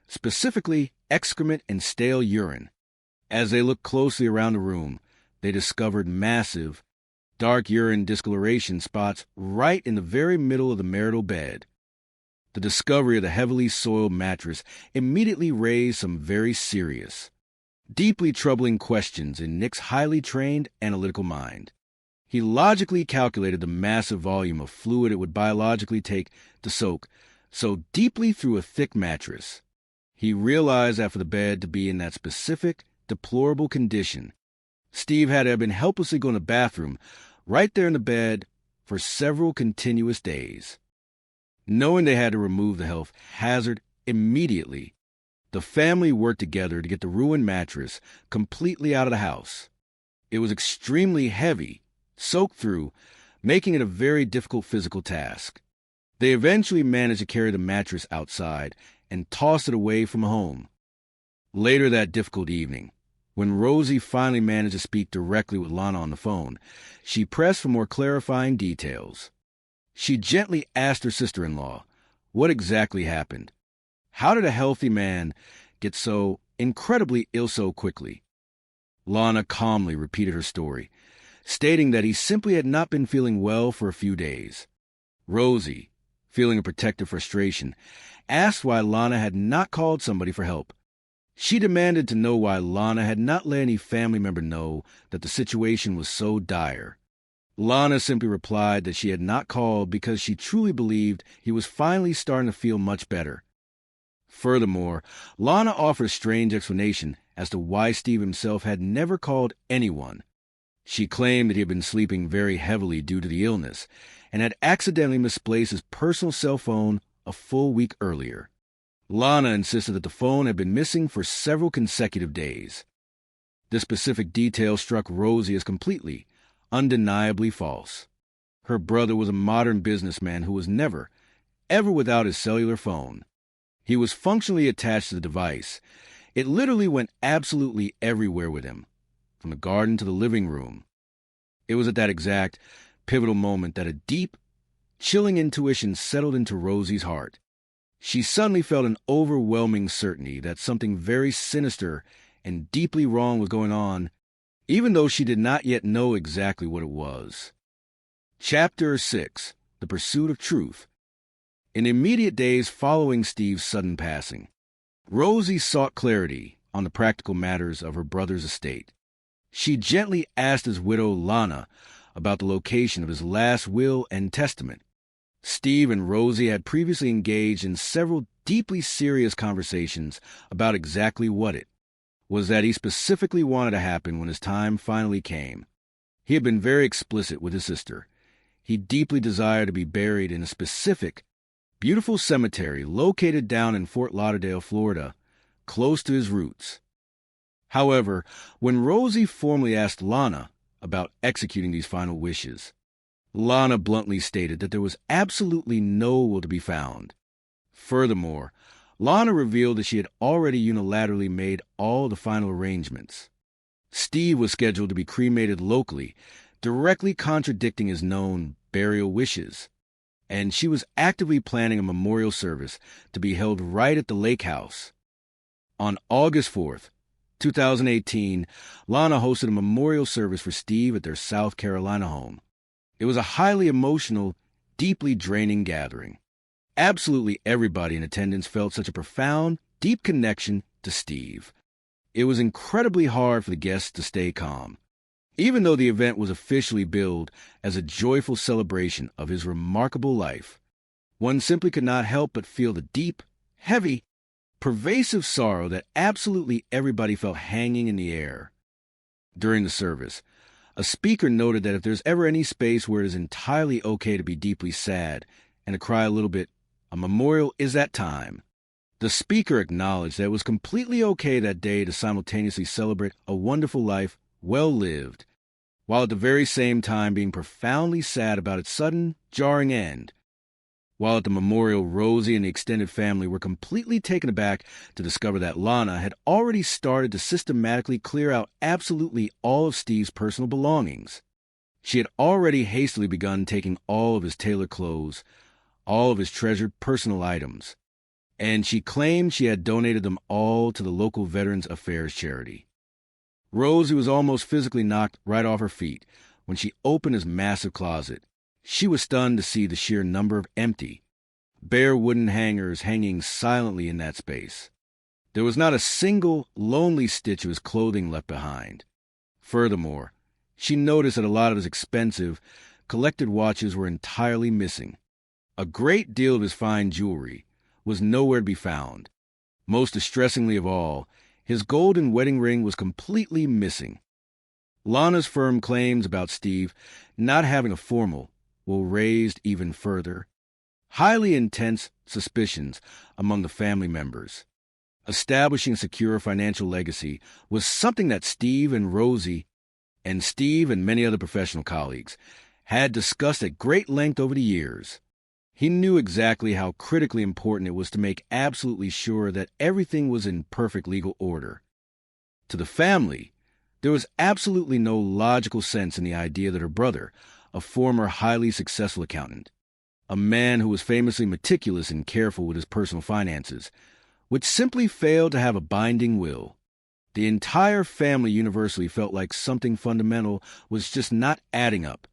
specifically excrement and stale urine. As they looked closely around the room, they discovered massive, dark urine discoloration spots right in the very middle of the marital bed. The discovery of the heavily soiled mattress immediately raised some very serious, deeply troubling questions in Nick's highly trained analytical mind. He logically calculated the massive volume of fluid it would biologically take to soak so deeply through a thick mattress. He realized that for the bed to be in that specific, deplorable condition, Steve had to have been helplessly going to the bathroom right there in the bed for several continuous days. Knowing they had to remove the health hazard immediately, the family worked together to get the ruined mattress completely out of the house. It was extremely heavy, soaked through, making it a very difficult physical task. They eventually managed to carry the mattress outside and toss it away from home. Later that difficult evening, when Rosie finally managed to speak directly with Lana on the phone, she pressed for more clarifying details. She gently asked her sister-in-law what exactly happened. How did a healthy man get so incredibly ill so quickly? Lana calmly repeated her story, stating that he simply had not been feeling well for a few days. Rosie, feeling a protective frustration, asked why Lana had not called somebody for help. She demanded to know why Lana had not let any family member know that the situation was so dire. Lana simply replied that she had not called because she truly believed he was finally starting to feel much better. Furthermore, Lana offered a strange explanation as to why Steve himself had never called anyone. She claimed that he had been sleeping very heavily due to the illness and had accidentally misplaced his personal cell phone a full week earlier. Lana insisted that the phone had been missing for several consecutive days. This specific detail struck Rosie as completely, undeniably false. Her brother was a modern businessman who was never, ever without his cellular phone. He was functionally attached to the device. It literally went absolutely everywhere with him, from the garden to the living room. It was at that exact, pivotal moment that a deep, chilling intuition settled into Rosie's heart. She suddenly felt an overwhelming certainty that something very sinister and deeply wrong was going on, even though she did not yet know exactly what it was. Chapter 6. The Pursuit of Truth. In the immediate days following Steve's sudden passing, Rosie sought clarity on the practical matters of her brother's estate. She gently asked his widow, Lana, about the location of his last will and testament. Steve and Rosie had previously engaged in several deeply serious conversations about exactly what it was that he specifically wanted to happen when his time finally came. He had been very explicit with his sister. He deeply desired to be buried in a specific, beautiful cemetery located down in Fort Lauderdale, Florida, close to his roots. However, when Rosie formally asked Lana about executing these final wishes, Lana bluntly stated that there was absolutely no will to be found. Furthermore, Lana revealed that she had already unilaterally made all the final arrangements. Steve was scheduled to be cremated locally, directly contradicting his known burial wishes, and she was actively planning a memorial service to be held right at the lake house. On August 4th, 2018, Lana hosted a memorial service for Steve at their South Carolina home. It was a highly emotional, deeply draining gathering. Absolutely everybody in attendance felt such a profound, deep connection to Steve. It was incredibly hard for the guests to stay calm. Even though the event was officially billed as a joyful celebration of his remarkable life, one simply could not help but feel the deep, heavy, pervasive sorrow that absolutely everybody felt hanging in the air. During the service, a speaker noted that if there's ever any space where it is entirely okay to be deeply sad and to cry a little bit, a memorial is that time. The speaker acknowledged that it was completely okay that day to simultaneously celebrate a wonderful life well lived, while at the very same time being profoundly sad about its sudden, jarring end. While at the memorial, Rosie and the extended family were completely taken aback to discover that Lana had already started to systematically clear out absolutely all of Steve's personal belongings. She had already hastily begun taking all of his tailored clothes, all of his treasured personal items, and she claimed she had donated them all to the local Veterans Affairs charity. Rosie was almost physically knocked right off her feet when she opened his massive closet. She was stunned to see the sheer number of empty, bare wooden hangers hanging silently in that space. There was not a single lonely stitch of his clothing left behind. Furthermore, she noticed that a lot of his expensive, collected watches were entirely missing. A great deal of his fine jewelry was nowhere to be found. Most distressingly of all, his golden wedding ring was completely missing. Lana's firm claims about Steve not having a formal were raised even further. Highly intense suspicions among the family members. Establishing a secure financial legacy was something that Steve and Rosie, and Steve and many other professional colleagues, had discussed at great length over the years. He knew exactly how critically important it was to make absolutely sure that everything was in perfect legal order. To the family, there was absolutely no logical sense in the idea that her brother, a former highly successful accountant, a man who was famously meticulous and careful with his personal finances, would simply fail to have a binding will. The entire family universally felt like something fundamental was just not adding up.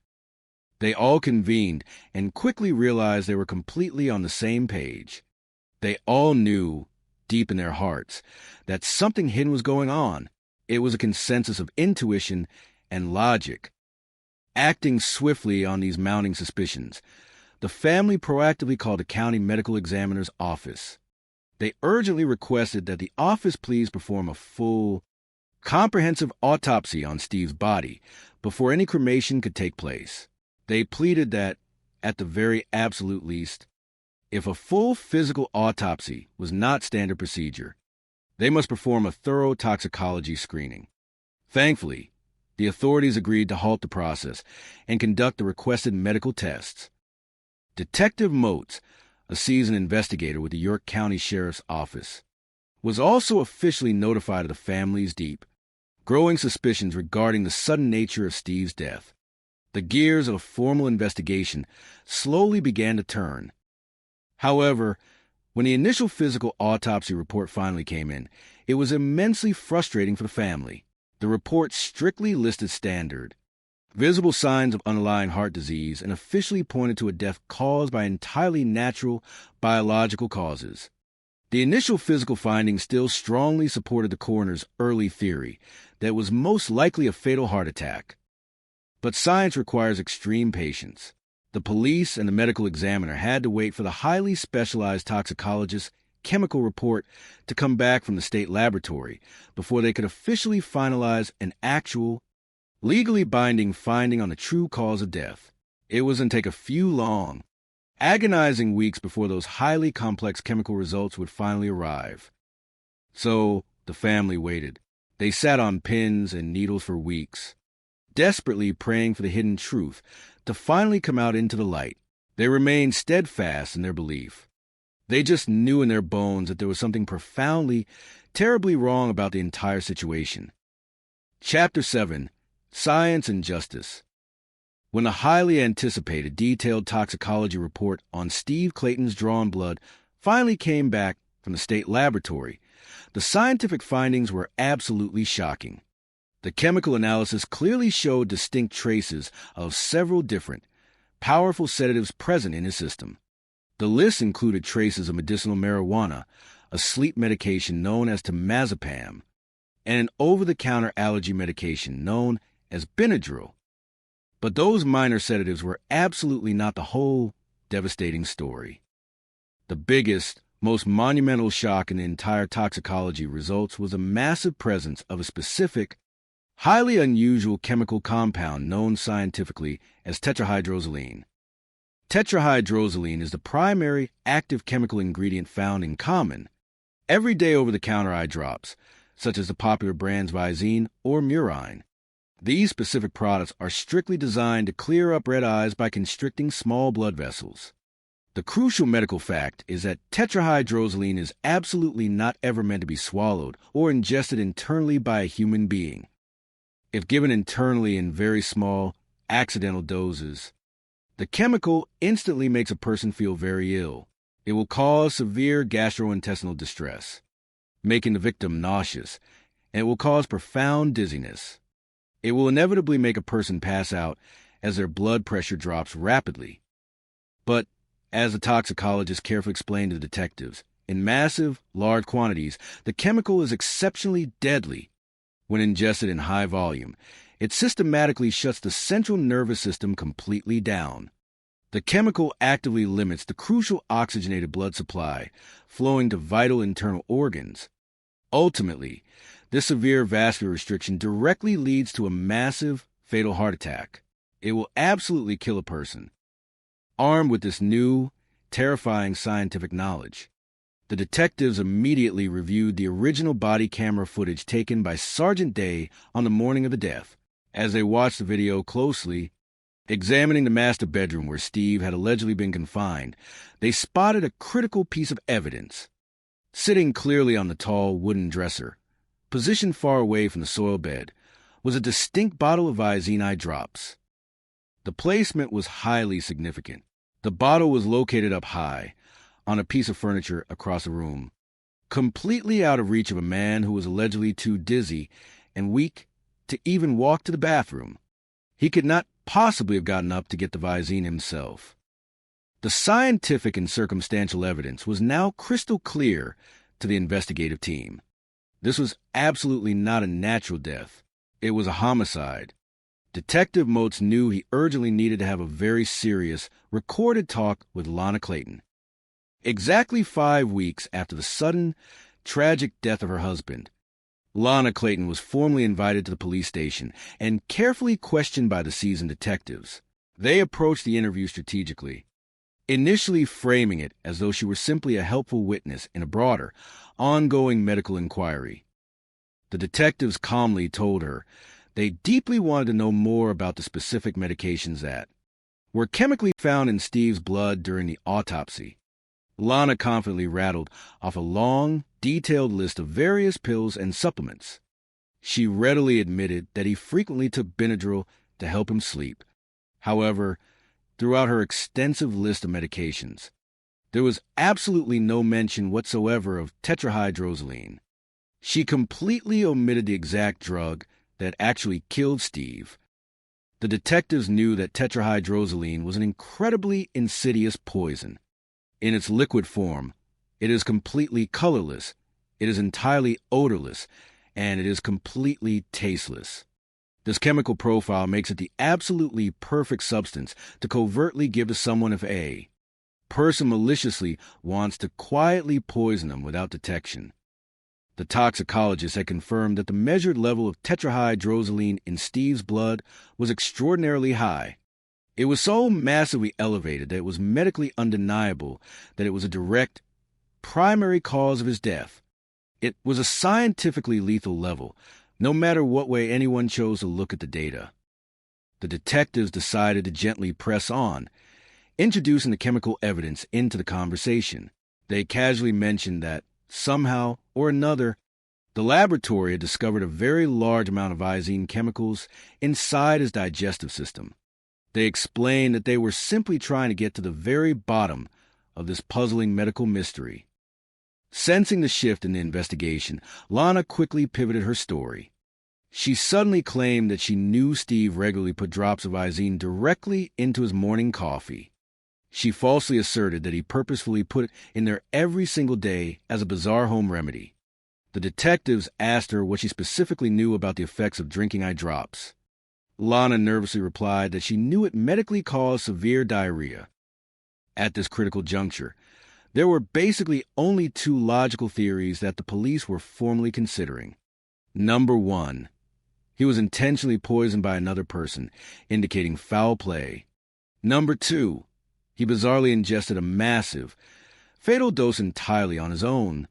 They all convened and quickly realized they were completely on the same page. They all knew, deep in their hearts, that something hidden was going on. It was a consensus of intuition and logic. Acting swiftly on these mounting suspicions, the family proactively called the county medical examiner's office. They urgently requested that the office please perform a full, comprehensive autopsy on Steve's body before any cremation could take place. They pleaded that, at the very absolute least, if a full physical autopsy was not standard procedure, they must perform a thorough toxicology screening. Thankfully, the authorities agreed to halt the process and conduct the requested medical tests. Detective Motes, a seasoned investigator with the York County Sheriff's Office, was also officially notified of the family's deep, growing suspicions regarding the sudden nature of Steve's death. The gears of a formal investigation slowly began to turn. However, when the initial physical autopsy report finally came in, it was immensely frustrating for the family. The report strictly listed standard, visible signs of underlying heart disease, and officially pointed to a death caused by entirely natural, biological causes. The initial physical findings still strongly supported the coroner's early theory that it was most likely a fatal heart attack. But science requires extreme patience. The police and the medical examiner had to wait for the highly specialized toxicologist's chemical report to come back from the state laboratory before they could officially finalize an actual, legally binding finding on the true cause of death. It wasn't take a few long, agonizing weeks before those highly complex chemical results would finally arrive. So the family waited. They sat on pins and needles for weeks, desperately praying for the hidden truth to finally come out into the light. They remained steadfast in their belief. They just knew in their bones that there was something profoundly, terribly wrong about the entire situation. Chapter 7, Science and Justice. When the highly anticipated detailed toxicology report on Steve Clayton's drawn blood finally came back from the state laboratory, the scientific findings were absolutely shocking. The chemical analysis clearly showed distinct traces of several different, powerful sedatives present in his system. The list included traces of medicinal marijuana, a sleep medication known as temazepam, and an over-the-counter allergy medication known as Benadryl. But those minor sedatives were absolutely not the whole devastating story. The biggest, most monumental shock in the entire toxicology results was a massive presence of a specific, highly unusual chemical compound known scientifically as tetrahydrozoline. Tetrahydrozoline is the primary active chemical ingredient found in common, everyday over-the-counter eye drops, such as the popular brands Visine or Murine. These specific products are strictly designed to clear up red eyes by constricting small blood vessels. The crucial medical fact is that tetrahydrozoline is absolutely not ever meant to be swallowed or ingested internally by a human being. If given internally in very small, accidental doses, the chemical instantly makes a person feel very ill. It will cause severe gastrointestinal distress, making the victim nauseous, and it will cause profound dizziness. It will inevitably make a person pass out as their blood pressure drops rapidly. But, as the toxicologist carefully explained to the detectives, in massive, large quantities, the chemical is exceptionally deadly. When ingested in high volume, it systematically shuts the central nervous system completely down. The chemical actively limits the crucial oxygenated blood supply flowing to vital internal organs. Ultimately, this severe vascular restriction directly leads to a massive, fatal heart attack. It will absolutely kill a person. Armed with this new, terrifying scientific knowledge, the detectives immediately reviewed the original body camera footage taken by Sergeant Day on the morning of the death. As they watched the video closely, examining the master bedroom where Steve had allegedly been confined, they spotted a critical piece of evidence. Sitting clearly on the tall wooden dresser, positioned far away from the soil bed, was a distinct bottle of Visine eye drops. The placement was highly significant. The bottle was located up high, on a piece of furniture across the room, completely out of reach of a man who was allegedly too dizzy and weak to even walk to the bathroom. He could not possibly have gotten up to get the Visine himself. The scientific and circumstantial evidence was now crystal clear to the investigative team. This was absolutely not a natural death. It was a homicide. Detective Motes knew he urgently needed to have a very serious, recorded talk with Lana Clayton. Exactly 5 weeks after the sudden, tragic death of her husband, Lana Clayton was formally invited to the police station and carefully questioned by the seasoned detectives. They approached the interview strategically, initially framing it as though she were simply a helpful witness in a broader, ongoing medical inquiry. The detectives calmly told her they deeply wanted to know more about the specific medications that were chemically found in Steve's blood during the autopsy. Lana confidently rattled off a long, detailed list of various pills and supplements. She readily admitted that he frequently took Benadryl to help him sleep. However, throughout her extensive list of medications, there was absolutely no mention whatsoever of tetrahydrozoline. She completely omitted the exact drug that actually killed Steve. The detectives knew that tetrahydrozoline was an incredibly insidious poison. In its liquid form, it is completely colorless, it is entirely odorless, and it is completely tasteless. This chemical profile makes it the absolutely perfect substance to covertly give to someone if a person maliciously wants to quietly poison them without detection. The toxicologist had confirmed that the measured level of tetrahydrozoline in Steve's blood was extraordinarily high. It was so massively elevated that it was medically undeniable that it was a direct, primary cause of his death. It was a scientifically lethal level, no matter what way anyone chose to look at the data. The detectives decided to gently press on, introducing the chemical evidence into the conversation. They casually mentioned that, somehow or another, the laboratory had discovered a very large amount of Visine chemicals inside his digestive system. They explained that they were simply trying to get to the very bottom of this puzzling medical mystery. Sensing the shift in the investigation, Lana quickly pivoted her story. She suddenly claimed that she knew Steve regularly put drops of Visine directly into his morning coffee. She falsely asserted that he purposefully put it in there every single day as a bizarre home remedy. The detectives asked her what she specifically knew about the effects of drinking eye drops. Lana nervously replied that she knew it medically caused severe diarrhea. At this critical juncture, there were basically only 2 logical theories that the police were formally considering. Number 1, he was intentionally poisoned by another person, indicating foul play. Number 2, he bizarrely ingested a massive, fatal dose entirely on his own,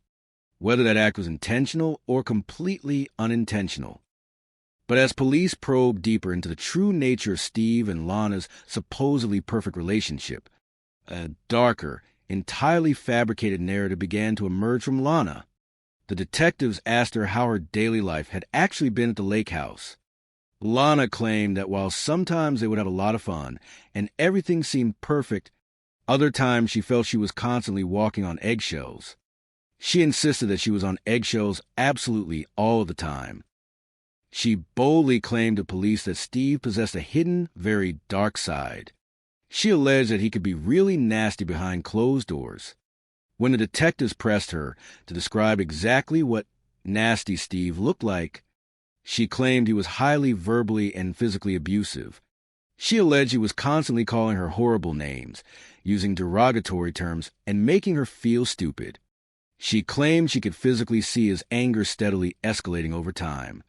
whether that act was intentional or completely unintentional. But as police probed deeper into the true nature of Steve and Lana's supposedly perfect relationship, A darker, entirely fabricated narrative began to emerge from Lana. The detectives asked her how her daily life had actually been at the lake house. Lana claimed that while sometimes they would have a lot of fun and everything seemed perfect, other times she felt she was constantly walking on eggshells. She insisted that she was on eggshells absolutely all the time. She boldly claimed to police that Steve possessed a hidden, very dark side. She alleged that he could be really nasty behind closed doors. When the detectives pressed her to describe exactly what nasty Steve looked like, she claimed he was highly verbally and physically abusive. She alleged he was constantly calling her horrible names, using derogatory terms, and making her feel stupid. She claimed she could physically see his anger steadily escalating over time,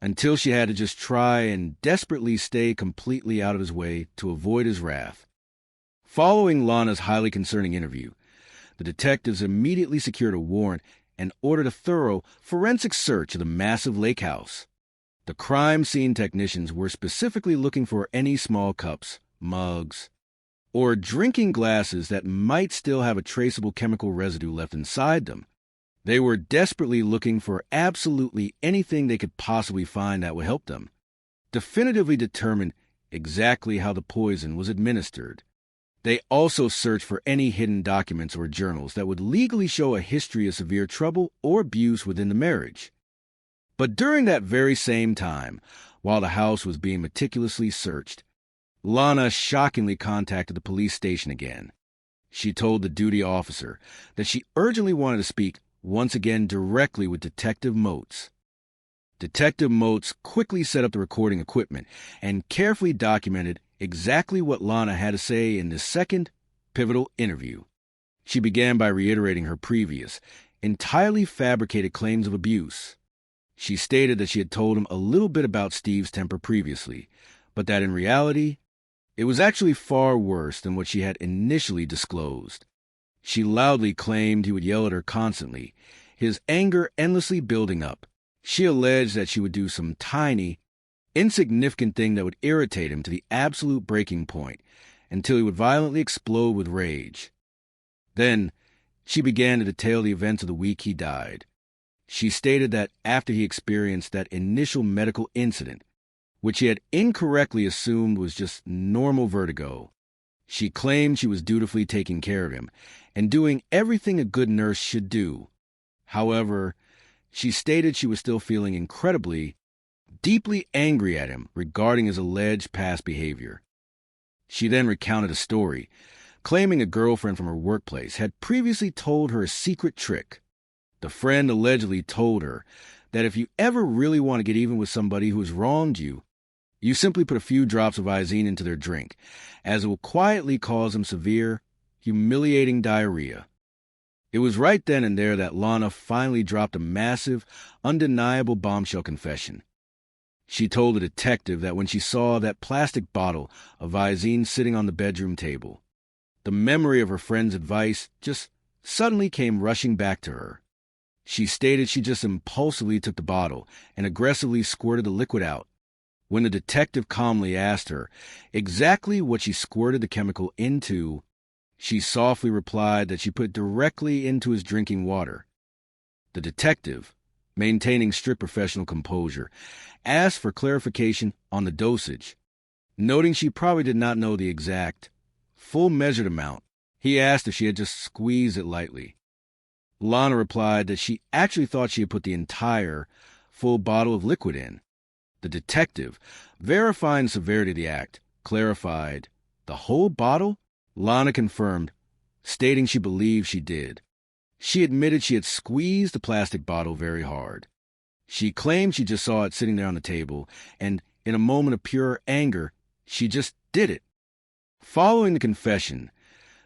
until she had to just try and desperately stay completely out of his way to avoid his wrath. Following Lana's highly concerning interview, the detectives immediately secured a warrant and ordered a thorough forensic search of the massive lake house. The crime scene technicians were specifically looking for any small cups, mugs, or drinking glasses that might still have a traceable chemical residue left inside them. They were desperately looking for absolutely anything they could possibly find that would help them definitively determine exactly how the poison was administered. They also searched for any hidden documents or journals that would legally show a history of severe trouble or abuse within the marriage. But during that very same time, while the house was being meticulously searched, Lana shockingly contacted the police station again. She told the duty officer that she urgently wanted to speak once again directly with Detective Motes. Detective Motes quickly set up the recording equipment and carefully documented exactly what Lana had to say in this second, pivotal interview. She began by reiterating her previous, entirely fabricated claims of abuse. She stated that she had told him a little bit about Steve's temper previously, but that in reality, it was actually far worse than what she had initially disclosed. She loudly claimed he would yell at her constantly, his anger endlessly building up. She alleged that she would do some tiny, insignificant thing that would irritate him to the absolute breaking point, until he would violently explode with rage. Then, she began to detail the events of the week he died. She stated that after he experienced that initial medical incident, which he had incorrectly assumed was just normal vertigo, she claimed she was dutifully taking care of him and doing everything a good nurse should do. However, she stated she was still feeling incredibly, deeply angry at him regarding his alleged past behavior. She then recounted a story, claiming a girlfriend from her workplace had previously told her a secret trick. The friend allegedly told her that if you ever really want to get even with somebody who has wronged you, you simply put a few drops of Visine into their drink, as it will quietly cause them severe, humiliating diarrhea. It was right then and there that Lana finally dropped a massive, undeniable bombshell confession. She told the detective that when she saw that plastic bottle of Visine sitting on the bedroom table, the memory of her friend's advice just suddenly came rushing back to her. She stated she just impulsively took the bottle and aggressively squirted the liquid out. When the detective calmly asked her exactly what she squirted the chemical into, she softly replied that she put it directly into his drinking water. The detective, maintaining strict professional composure, asked for clarification on the dosage. Noting she probably did not know the exact, full measured amount, he asked if she had just squeezed it lightly. Lana replied that she actually thought she had put the entire, full bottle of liquid in. The detective, verifying the severity of the act, clarified, "The whole bottle?" Lana confirmed, stating she believed she did. She admitted she had squeezed the plastic bottle very hard. She claimed she just saw it sitting there on the table, and in a moment of pure anger, she just did it. Following the confession,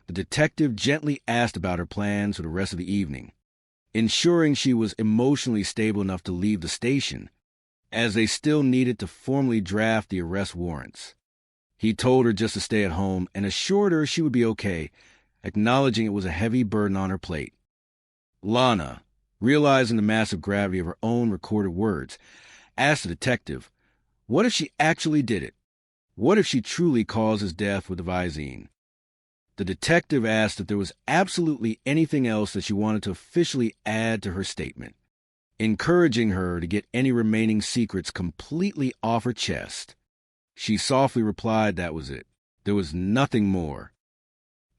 the detective gently asked about her plans for the rest of the evening, ensuring she was emotionally stable enough to leave the station, as they still needed to formally draft the arrest warrants. He told her just to stay at home and assured her she would be okay, acknowledging it was a heavy burden on her plate. Lana, realizing the massive gravity of her own recorded words, asked the detective, what if she actually did it? What if she truly caused his death with the Visine? The detective asked if there was absolutely anything else that she wanted to officially add to her statement, encouraging her to get any remaining secrets completely off her chest. She softly replied that was it. There was nothing more.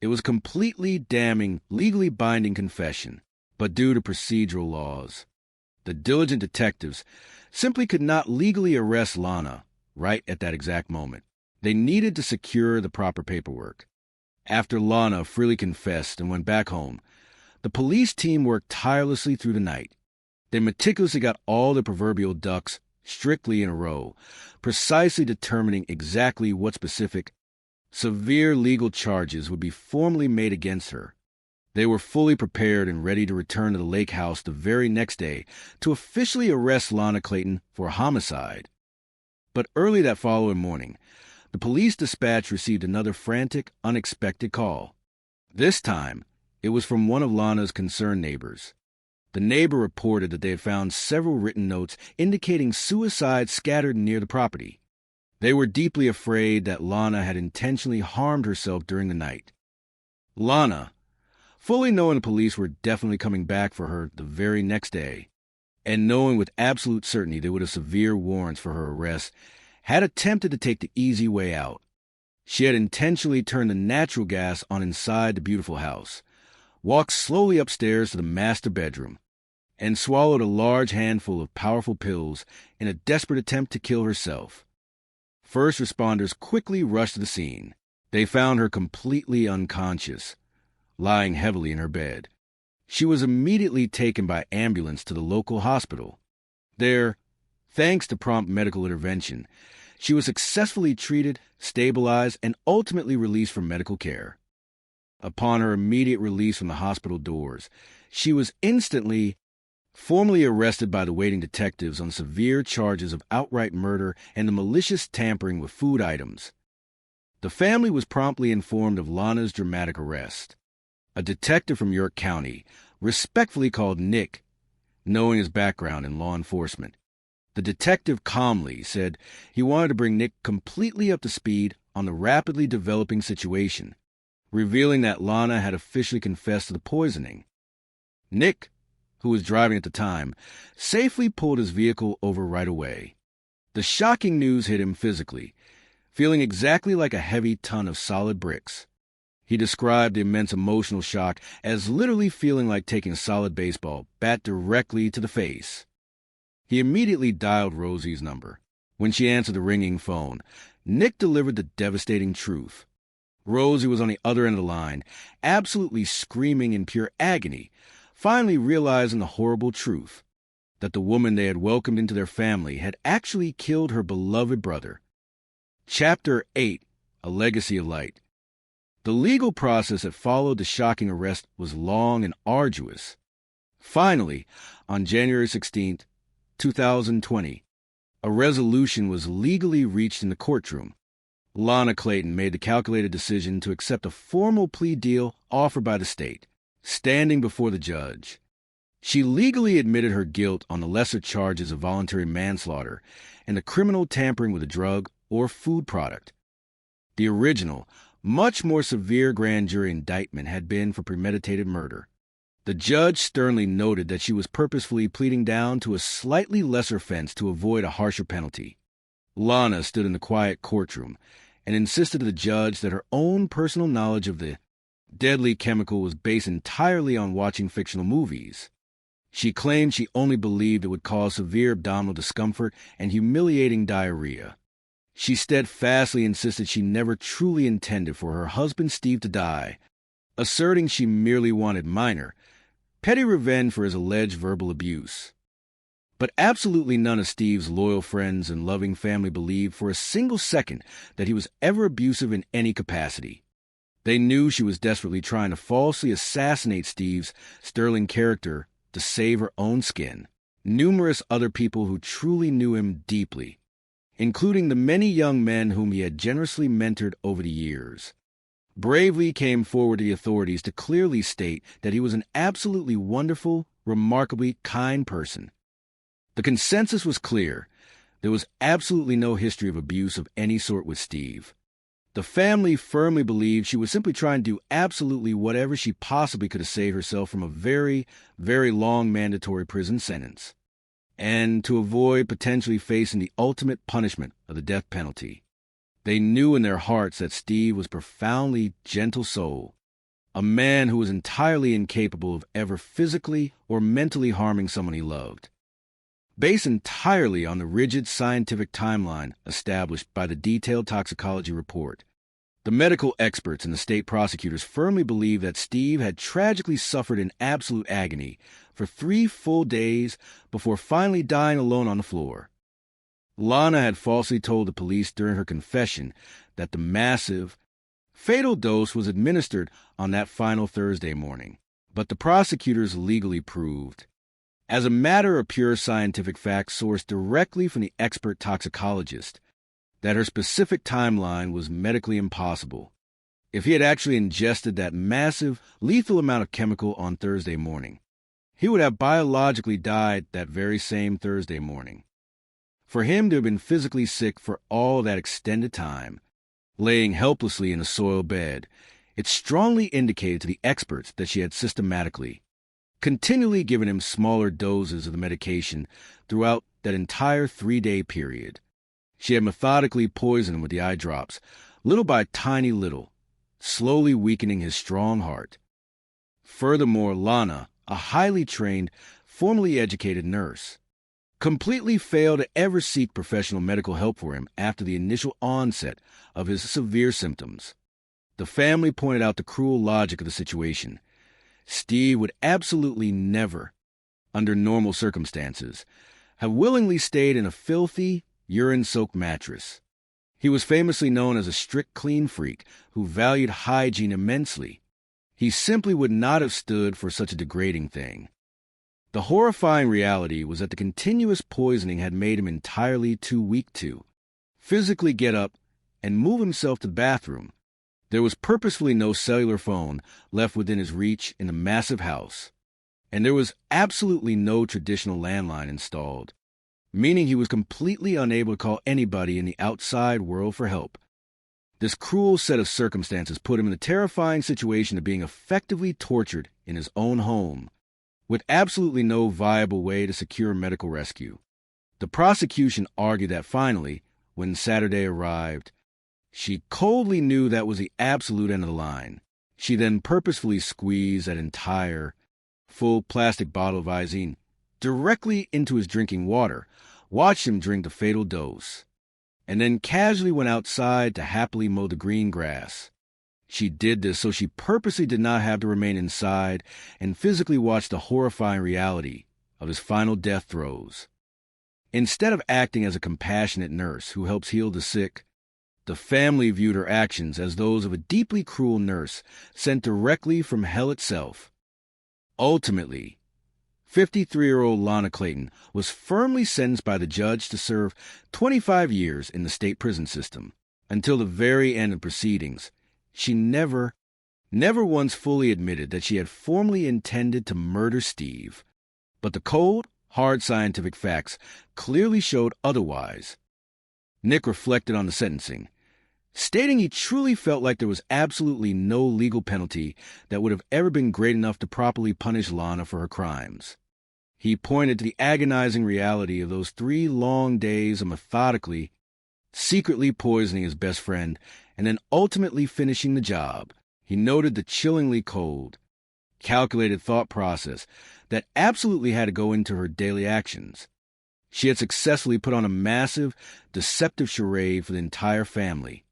It was a completely damning, legally binding confession, but due to procedural laws, the diligent detectives simply could not legally arrest Lana right at that exact moment. They needed to secure the proper paperwork. After Lana freely confessed and went back home, the police team worked tirelessly through the night. They meticulously got all the proverbial ducks strictly in a row, precisely determining exactly what specific, severe legal charges would be formally made against her. They were fully prepared and ready to return to the lake house the very next day to officially arrest Lana Clayton for homicide. But early that following morning, the police dispatch received another frantic, unexpected call. This time, it was from one of Lana's concerned neighbors. The neighbor reported that they had found several written notes indicating suicide scattered near the property. They were deeply afraid that Lana had intentionally harmed herself during the night. Lana, fully knowing the police were definitely coming back for her the very next day, and knowing with absolute certainty they would have severe warrants for her arrest, had attempted to take the easy way out. She had intentionally turned the natural gas on inside the beautiful house, walked slowly upstairs to the master bedroom, and swallowed a large handful of powerful pills in a desperate attempt to kill herself. First responders quickly rushed to the scene. They found her completely unconscious, lying heavily in her bed. She was immediately taken by ambulance to the local hospital. There, thanks to prompt medical intervention, she was successfully treated, stabilized, and ultimately released from medical care. Upon her immediate release from the hospital doors, she was instantly formally arrested by the waiting detectives on severe charges of outright murder and the malicious tampering with food items. The family was promptly informed of Lana's dramatic arrest. A detective from York County respectfully called Nick, knowing his background in law enforcement. The detective calmly said he wanted to bring Nick completely up to speed on the rapidly developing situation, revealing that Lana had officially confessed to the poisoning. Nick, who was driving at the time, safely pulled his vehicle over right away. The shocking news hit him physically, feeling exactly like a heavy ton of solid bricks. He described the immense emotional shock as literally feeling like taking a solid baseball bat directly to the face. He immediately dialed Rosie's number. When she answered the ringing phone, Nick delivered the devastating truth. Rosie was on the other end of the line, absolutely screaming in pure agony, finally realizing the horrible truth, that the woman they had welcomed into their family had actually killed her beloved brother. Chapter 8, A Legacy of Light. The legal process that followed the shocking arrest was long and arduous. Finally, on January 16, 2020, a resolution was legally reached in the courtroom. Lana Clayton made the calculated decision to accept a formal plea deal offered by the state. Standing before the judge, she legally admitted her guilt on the lesser charges of voluntary manslaughter and the criminal tampering with a drug or food product. The original, much more severe grand jury indictment had been for premeditated murder. The judge sternly noted that she was purposefully pleading down to a slightly lesser offense to avoid a harsher penalty. Lana stood in the quiet courtroom and insisted to the judge that her own personal knowledge of the deadly chemical was based entirely on watching fictional movies. She claimed she only believed it would cause severe abdominal discomfort and humiliating diarrhea. She steadfastly insisted she never truly intended for her husband Steve to die, asserting she merely wanted minor, petty revenge for his alleged verbal abuse. But absolutely none of Steve's loyal friends and loving family believed for a single second that he was ever abusive in any capacity. They knew she was desperately trying to falsely assassinate Steve's sterling character to save her own skin. Numerous other people who truly knew him deeply, including the many young men whom he had generously mentored over the years, bravely came forward to the authorities to clearly state that he was an absolutely wonderful, remarkably kind person. The consensus was clear. There was absolutely no history of abuse of any sort with Steve. The family firmly believed she was simply trying to do absolutely whatever she possibly could to save herself from a very, very long mandatory prison sentence, and to avoid potentially facing the ultimate punishment of the death penalty. They knew in their hearts that Steve was a profoundly gentle soul, a man who was entirely incapable of ever physically or mentally harming someone he loved. Based entirely on the rigid scientific timeline established by the detailed toxicology report, the medical experts and the state prosecutors firmly believed that Steve had tragically suffered in absolute agony for 3 full days before finally dying alone on the floor. Lana had falsely told the police during her confession that the massive, fatal dose was administered on that final Thursday morning, but the prosecutors legally proved, as a matter of pure scientific fact sourced directly from the expert toxicologist, that her specific timeline was medically impossible. If he had actually ingested that massive, lethal amount of chemical on Thursday morning, he would have biologically died that very same Thursday morning. For him to have been physically sick for all that extended time, laying helplessly in a soiled bed, it strongly indicated to the experts that she had systematically, continually given him smaller doses of the medication throughout that entire 3-day period. She had methodically poisoned him with the eye drops, little by tiny little, slowly weakening his strong heart. Furthermore, Lana, a highly trained, formally educated nurse, completely failed to ever seek professional medical help for him after the initial onset of his severe symptoms. The family pointed out the cruel logic of the situation. Steve would absolutely never, under normal circumstances, have willingly stayed in a filthy, urine-soaked mattress. He was famously known as a strict clean freak who valued hygiene immensely. He simply would not have stood for such a degrading thing. The horrifying reality was that the continuous poisoning had made him entirely too weak to physically get up and move himself to the bathroom. There was purposefully no cellular phone left within his reach in the massive house, and there was absolutely no traditional landline installed, meaning he was completely unable to call anybody in the outside world for help. This cruel set of circumstances put him in the terrifying situation of being effectively tortured in his own home, with absolutely no viable way to secure medical rescue. The prosecution argued that finally, when Saturday arrived, she coldly knew that was the absolute end of the line. She then purposefully squeezed that entire, full plastic bottle of Visine directly into his drinking water, watched him drink the fatal dose, and then casually went outside to happily mow the green grass. She did this so she purposely did not have to remain inside and physically watch the horrifying reality of his final death throes. Instead of acting as a compassionate nurse who helps heal the sick, the family viewed her actions as those of a deeply cruel nurse sent directly from hell itself. Ultimately, 53-year-old Lana Clayton was firmly sentenced by the judge to serve 25 years in the state prison system. Until the very end of proceedings, she never once fully admitted that she had formally intended to murder Steve. But the cold, hard scientific facts clearly showed otherwise. Nick reflected on the sentencing, stating he truly felt like there was absolutely no legal penalty that would have ever been great enough to properly punish Lana for her crimes. He pointed to the agonizing reality of those 3 long days of methodically, secretly poisoning his best friend and then ultimately finishing the job. He noted the chillingly cold, calculated thought process that absolutely had to go into her daily actions. She had successfully put on a massive, deceptive charade for the entire family,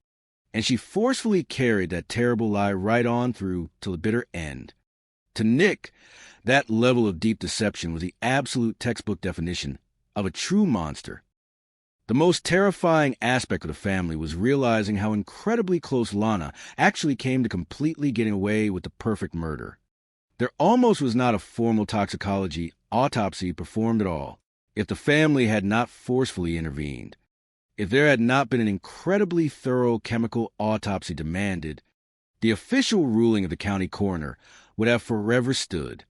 and she forcefully carried that terrible lie right on through till the bitter end. To Nick, that level of deep deception was the absolute textbook definition of a true monster. The most terrifying aspect of the family was realizing how incredibly close Lana actually came to completely getting away with the perfect murder. There almost was not a formal toxicology autopsy performed at all. If the family had not forcefully intervened, if there had not been an incredibly thorough chemical autopsy demanded, the official ruling of the county coroner would have forever stood.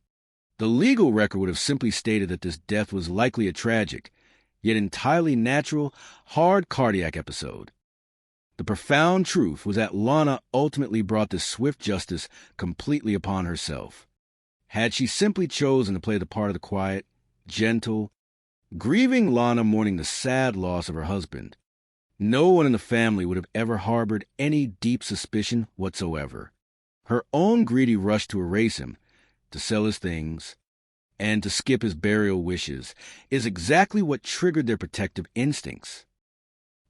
The legal record would have simply stated that this death was likely a tragic, yet entirely natural, hard cardiac episode. The profound truth was that Lana ultimately brought this swift justice completely upon herself. Had she simply chosen to play the part of the quiet, gentle, grieving Lana mourning the sad loss of her husband, no one in the family would have ever harbored any deep suspicion whatsoever. Her own greedy rush to erase him, to sell his things, and to skip his burial wishes is exactly what triggered their protective instincts.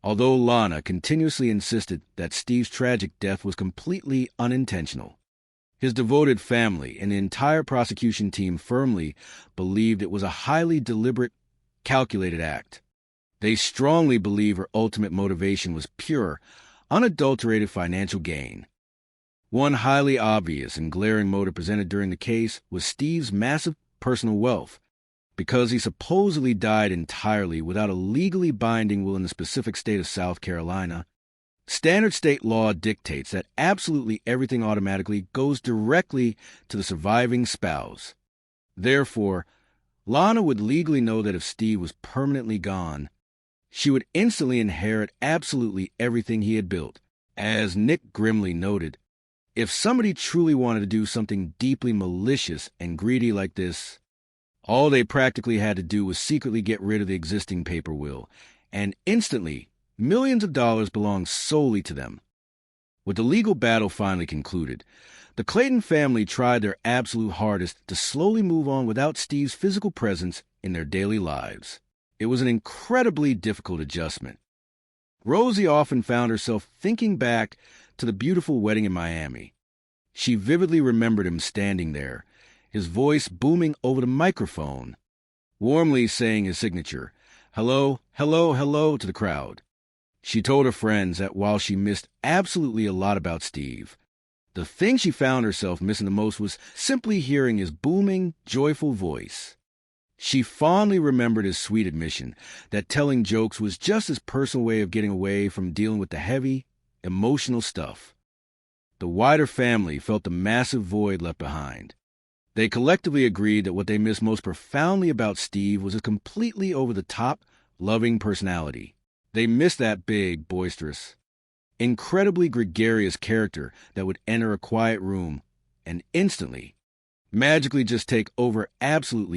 Although Lana continuously insisted that Steve's tragic death was completely unintentional, his devoted family and the entire prosecution team firmly believed it was a highly deliberate, calculated act. They strongly believe her ultimate motivation was pure, unadulterated financial gain. One highly obvious and glaring motive presented during the case was Steve's massive personal wealth. Because he supposedly died entirely without a legally binding will in the specific state of South Carolina, standard state law dictates that absolutely everything automatically goes directly to the surviving spouse. Therefore, Lana would legally know that if Steve was permanently gone, she would instantly inherit absolutely everything he had built. As Nick grimly noted, if somebody truly wanted to do something deeply malicious and greedy like this, all they practically had to do was secretly get rid of the existing paper will, and instantly, millions of dollars belonged solely to them. With the legal battle finally concluded, the Clayton family tried their absolute hardest to slowly move on without Steve's physical presence in their daily lives. It was an incredibly difficult adjustment. Rosie often found herself thinking back to the beautiful wedding in Miami. She vividly remembered him standing there, his voice booming over the microphone, warmly saying his signature, "Hello, hello, hello," to the crowd. She told her friends that while she missed absolutely a lot about Steve, the thing she found herself missing the most was simply hearing his booming, joyful voice. She fondly remembered his sweet admission that telling jokes was just his personal way of getting away from dealing with the heavy, emotional stuff. The wider family felt the massive void left behind. They collectively agreed that what they missed most profoundly about Steve was a completely over-the-top, loving personality. They missed that big, boisterous, incredibly gregarious character that would enter a quiet room and instantly, magically just take over absolutely